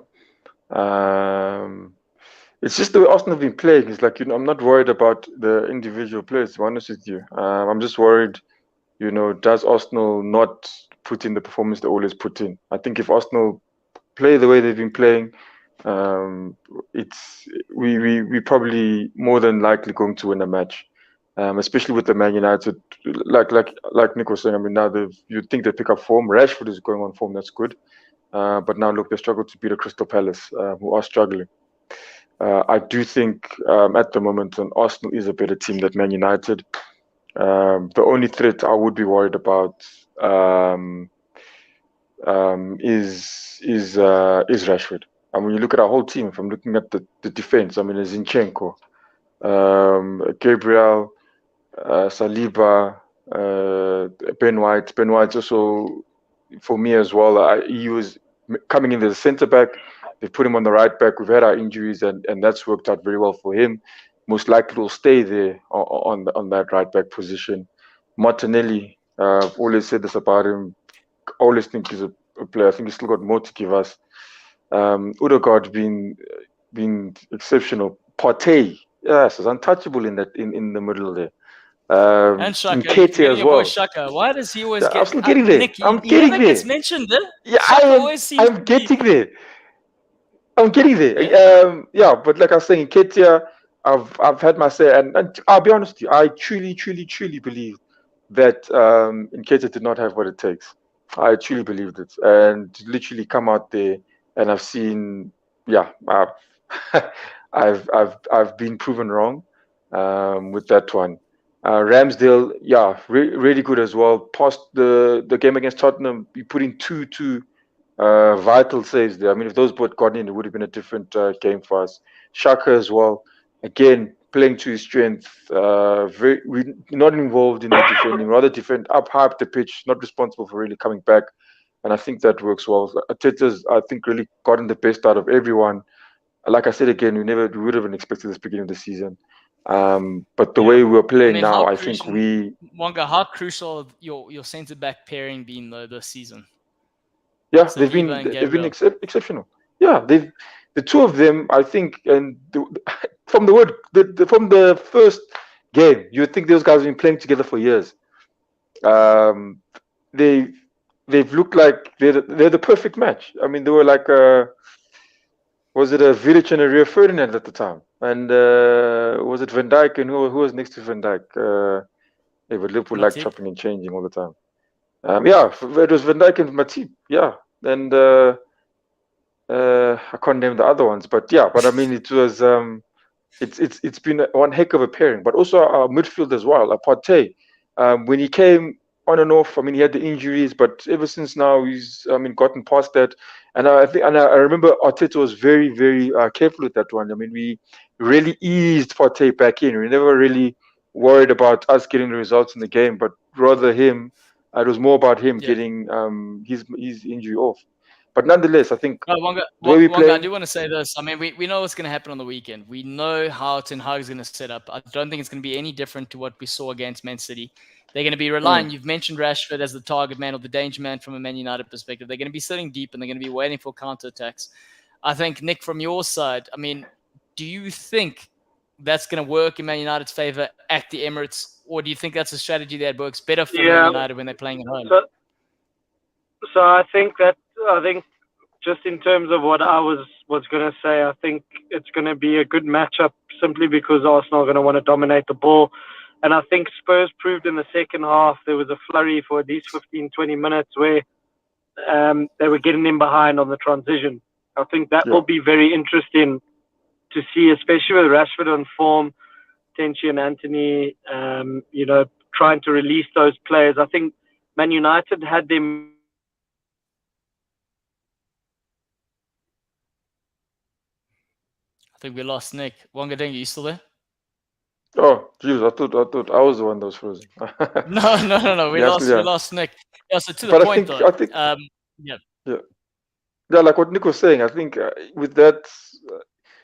It's just the way Arsenal have been playing. It's like, you know, I'm not worried about the individual players, to be honest with you. I'm just worried, you know, does Arsenal not put in the performance they always put in? I think if Arsenal play the way they've been playing, we probably more than likely going to win a match. Especially with the Man United, like Nick was saying. I mean, now you'd think they pick up form. Rashford is going on form, that's good. But now look, they struggle to beat a Crystal Palace, who are struggling. I do think at the moment Arsenal is a better team than Man United. The only threat I would be worried about is Rashford. And when you look at our whole team, if I'm looking at the defense, I mean, there's Zinchenko, Gabriel, Saliba, Ben White. Ben White's also, for me as well, he was coming in as a centre back. They put him on the right back. We've had our injuries, and that's worked out very well for him. Most likely will stay there on that right back position. Martinelli, I've always said this about him. I always think he's a player. I think he's still got more to give us. Odegaard been exceptional. Partey, yes, is untouchable in the middle there. And Shaka, as well. Shaka. Why does he always get? I'm still getting there. Nick, I'm getting there. Gets mentioned, yeah, I'm getting there. I'm getting there. Yeah. Yeah, but like I was saying, Nketiah, I've had my say, and I'll be honest with you, I truly believe that Nketiah did not have what it takes. I truly believed it, and to literally come out there, and I've seen, I've been proven wrong with that one. Ramsdale, really good as well. Past the game against Tottenham, he put in two vital saves there. I mean, if those both got in, it would have been a different game for us. Xhaka as well, again, playing to his strength. We're not involved in the defending, rather defend up high up the pitch, not responsible for really coming back. And I think that works well. Arteta's, I think, really gotten the best out of everyone. Like I said again, we would have expected this beginning of the season. But the way we're playing now, I think Wonga, how crucial your centre back pairing been though this season? Yeah, Saliba and they've been Gabriel. exceptional. Yeah, the two of them, I think, and from from the first game, you would think those guys have been playing together for years. Um, they they've looked like they're the perfect match. I mean, they were like was it a Vidic and a Rio Ferdinand at the time, and was it Van Dijk and who was next to Van Dijk? They were Liverpool like Matip. chopping and changing all the time. Yeah, it was Van Dijk and Matip. Yeah, and I can't name the other ones, but yeah, but I mean it was it's been one heck of a pairing, but also our midfield as well. Partey, when he came on and off, I mean he had the injuries, but ever since now he's gotten past that, and I think and I remember Arteta was very careful with that one. I mean we really eased Partey back in. We never really worried about us getting the results in the game, but rather him. It was more about him getting his injury off. But nonetheless, I think Wonga, the way we're Wonga, I playing. do want to say this. I mean, we know what's going to happen on the weekend. We know how Ten Hag is going to set up. I don't think it's going to be any different to what we saw against Man City. They're going to be relying. You've mentioned Rashford as the target man or the danger man from a Man United perspective. They're going to be sitting deep and they're going to be waiting for counterattacks. I think, Nick, from your side, I mean, do you think that's going to work in Man United's favor at the Emirates, or do you think that's a strategy that works better for Man United when they're playing at home? So I think just in terms of what I was going to say, I think it's going to be a good matchup simply because Arsenal are going to want to dominate the ball. And I think Spurs proved in the second half there was a flurry for at least 15, 20 minutes where they were getting in behind on the transition. I think that will be very interesting to see, especially with Rashford on form, Tenchi and Anthony, trying to release those players. I think Man United had them. I think we lost Nick. Wongadeng, are you still there? Oh, jeez, I thought I was the one that was frozen. No. We lost Nick. Yeah, so to the but point, I think, yeah. Like what Nick was saying. I think with that,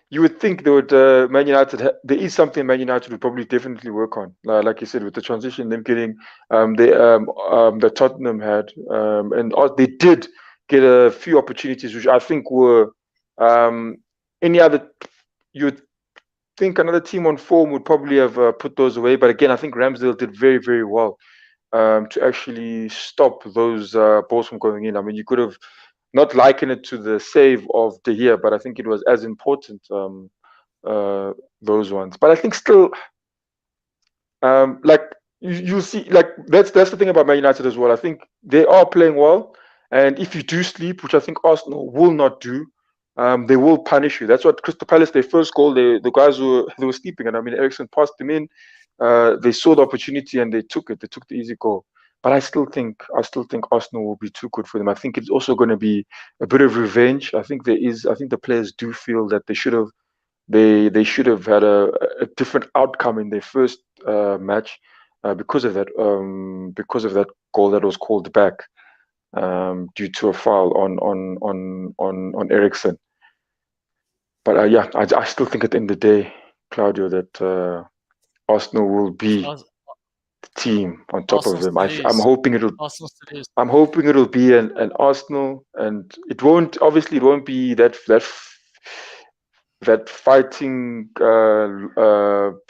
you would think they would Man United. There is something Man United would probably definitely work on. Like you said, with the transition, them getting the Tottenham had, and they did get a few opportunities, which I think were any other. You'd think another team on form would probably have put those away. But again, I think Ramsdale did very well to actually stop those balls from going in. I mean, you could have not likened it to the save of De Gea, but I think it was as important, those ones. But I think still, like you see, like that's the thing about Man United as well. I think they are playing well, and if you do sleep, which I think Arsenal will not do, they will punish you. That's what Crystal Palace, their first goal, the guys they were sleeping, and I mean Eriksen passed them in. They saw the opportunity and they took it. They took the easy goal. But I still think Arsenal will be too good for them. I think it's also going to be a bit of revenge. I think the players do feel that they should have had a different outcome in their first match because of that goal that was called back due to a foul on Eriksen. But I still think at the end of the day, Claudio, that Arsenal will be the team on top of them. I'm hoping it'll be an Arsenal, and it won't be that fighting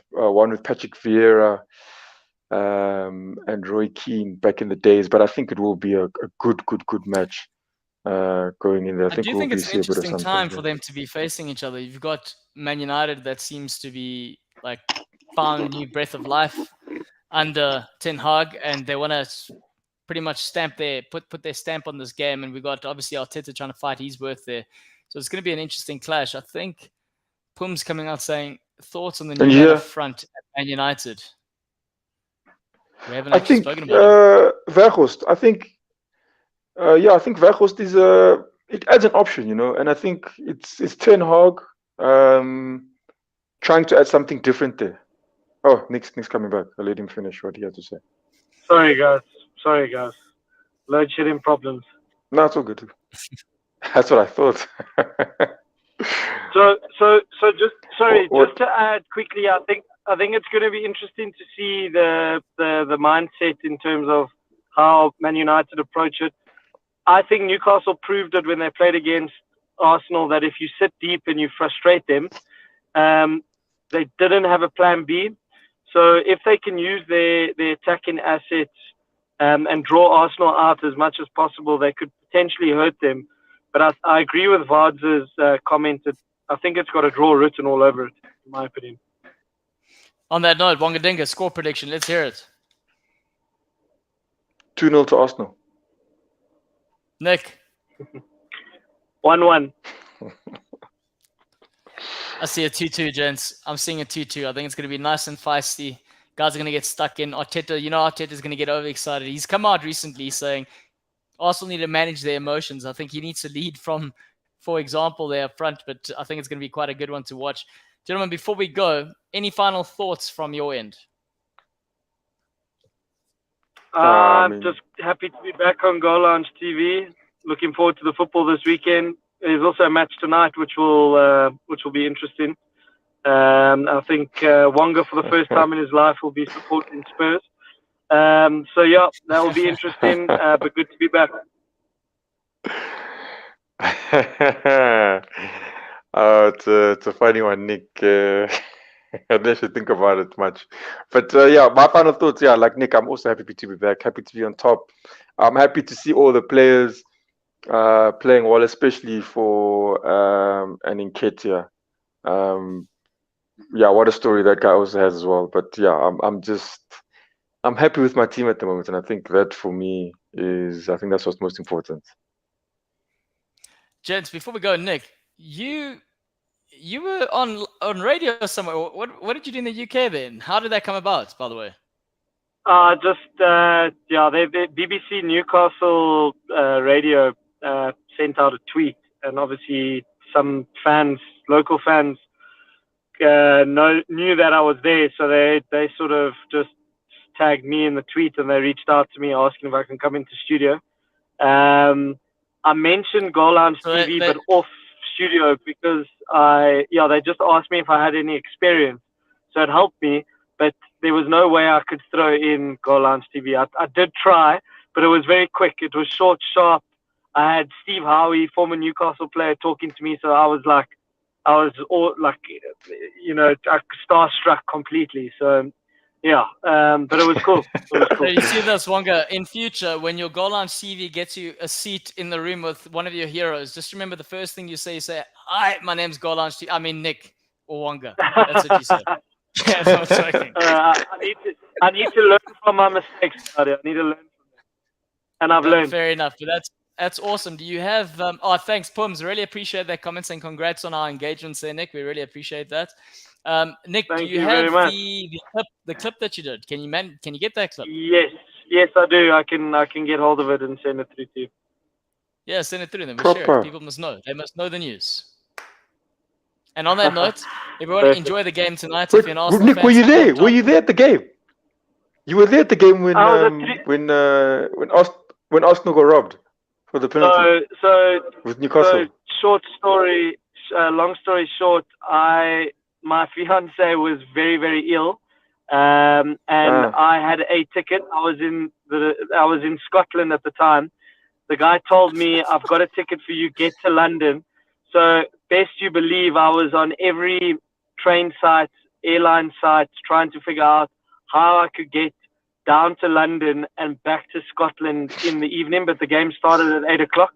one with Patrick Vieira and Roy Keane back in the days. But I think it will be a good match. Going in there, I do think it's an interesting time for them to be facing each other. You've got Man United that seems to be like found a new breath of life under Ten Hag, and they want to pretty much put their stamp on this game. And we got obviously Arteta trying to fight his worth there, so it's going to be an interesting clash. I think Pum's coming out saying thoughts on the new man up front at Man United. We haven't actually spoken about it. Weghorst. I think Weghorst is it adds an option, and I think it's Ten Hag trying to add something different there. Oh, Nick's coming back. I'll let him finish what he had to say. Sorry, guys. Load shedding problems. No, it's all good. That's what I thought. So just to add quickly, I think it's going to be interesting to see the mindset in terms of how Man United approach it. I think Newcastle proved it when they played against Arsenal that if you sit deep and you frustrate them, they didn't have a plan B. So if they can use their attacking assets and draw Arsenal out as much as possible, they could potentially hurt them. But I agree with Vards' comment that I think it's got a draw written all over it, in my opinion. On that note, Wangadinga, score prediction. Let's hear it. 2-0 to Arsenal. Nick? 1-1. I see a 2-2, gents. I'm seeing a 2-2. I think it's going to be nice and feisty. Guys are going to get stuck in. Arteta's going to get overexcited. He's come out recently saying Arsenal need to manage their emotions. I think he needs to lead from, for example, there up front, but I think it's going to be quite a good one to watch. Gentlemen, before we go, any final thoughts from your end? I'm just happy to be back on Goalloungetv. Looking forward to the football this weekend. There's also a match tonight, which will be interesting. I think Wonga, for the first time in his life, will be supporting Spurs. So yeah, that will be interesting. But good to be back. It's a funny one, Nick. I didn't actually think about it much. But yeah, my final thoughts, like Nick, I'm also happy to be back, happy to be on top. I'm happy to see all the players playing well, especially for an Nketiah. Yeah, what a story that guy also has as well. But yeah, I'm happy with my team at the moment, and I think that for me I think that's what's most important. Gents, before we go, Nick, you were on radio somewhere. What did you do in the UK then? How did that come about, by the way? The BBC Newcastle radio sent out a tweet, and obviously some fans, local fans, knew that I was there, so they sort of just tagged me in the tweet, and they reached out to me asking if I can come into studio. I mentioned Goalloungetv, but off studio, because they just asked me if I had any experience, so it helped me, but there was no way I could throw in Goalloungetv. I did try, but it was very quick. It was short, sharp. I had Steve Howie, former Newcastle player, talking to me, so I was starstruck completely. So yeah, but it was cool. So you see this, Wonga, in future, when your Goalloungetv gets you a seat in the room with one of your heroes, just remember the first thing you say, hi, my name's Goalloungetv. I mean Nick or Wonga. That's what you say. Yeah, I need to learn from my mistakes, buddy. I need to learn from them. And I've learned. Fair enough. But that's awesome. Do you have thanks, Pums. Really appreciate that comments, and congrats on our engagements there, Nick. We really appreciate that. Nick, do you have the clip that you did? Can you get that clip? Yes, I do. I can get hold of it and send it through to you. Yeah, send it through them. We'll share it. People must know. They must know the news. And on that note, everyone enjoy the game tonight. If you're an Arsenal Nick, fan, were you there? Were you there at the game? You were there at the game when Arsenal got robbed for the penalty. So with Newcastle. Long story short, my fiance was very, very ill, and I had a ticket. I was in Scotland at the time. The guy told me, I've got a ticket for you, get to London. So best you believe I was on every train site, airline site, trying to figure out how I could get down to London and back to Scotland in the evening, but the game started at 8 o'clock.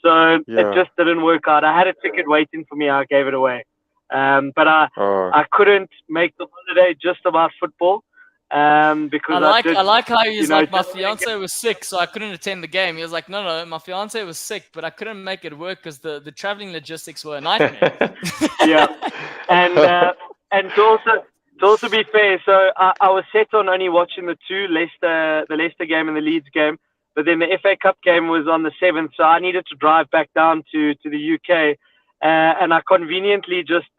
So it just didn't work out. I had a ticket waiting for me. I gave it away. But I couldn't make the holiday just about football. Because I like how he's like, my fiance was sick, so I couldn't attend the game. He was like, no, my fiance was sick, but I couldn't make it work because the traveling logistics were a nightmare. Yeah, and to also be fair, so I was set on only watching the Leicester game and the Leeds game, but then the FA Cup game was on the 7th, so I needed to drive back down to the UK, and I conveniently just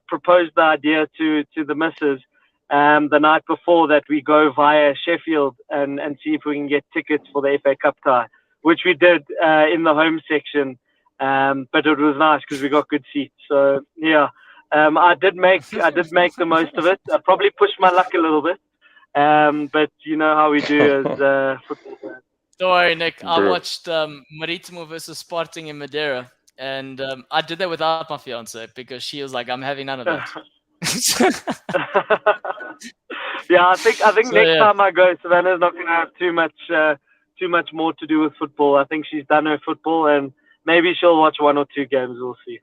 proposed the idea to the missus the night before that we go via Sheffield and see if we can get tickets for the FA Cup tie, which we did in the home section, but it was nice because we got good seats. So yeah, I did make the most of it. I probably pushed my luck a little bit, but you know how we do as football fans. Don't worry, Nick. I Bro. watched Marítimo versus Sporting in Madeira, and I did that without my fiance because she was like, "I'm having none of that." Yeah, I think So, next yeah. time I go, Savannah's not going to have too much more to do with football. I think she's done her football, and maybe she'll watch 1 or 2 games. We'll see.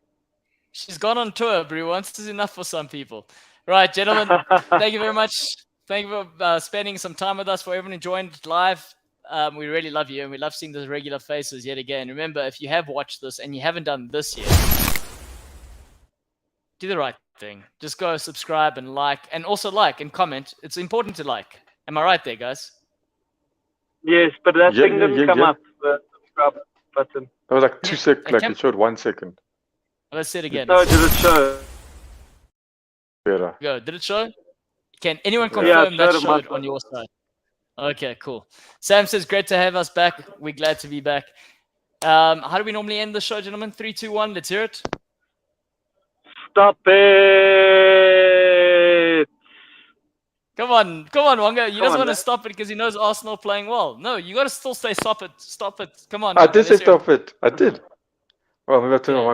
She's gone on tour, bro. Once is enough for some people. Right, gentlemen. Thank you very much. Thank you for spending some time with us. For everyone who joined live, we really love you, and we love seeing those regular faces yet again. Remember, if you have watched this and you haven't done this yet, do the right thing. Just go subscribe and like, and also like and comment. It's important to like. Am I right there, guys? Yes, but that thing didn't come up. The subscribe button. That was like 2 seconds. Like it showed 1 second. Let's see it again. No, did it show? Better. Go. Did it show? Can anyone confirm that showed on your side? Okay, cool. Sam says, great to have us back. We're glad to be back. How do we normally end the show, gentlemen? 3, 2, 1. Let's hear it. Stop it! Come on, Wonga. He doesn't want to stop it because he knows Arsenal playing well. No, you got to still say stop it. Stop it. Come on. I did say stop it. I did. Well, maybe I turned on my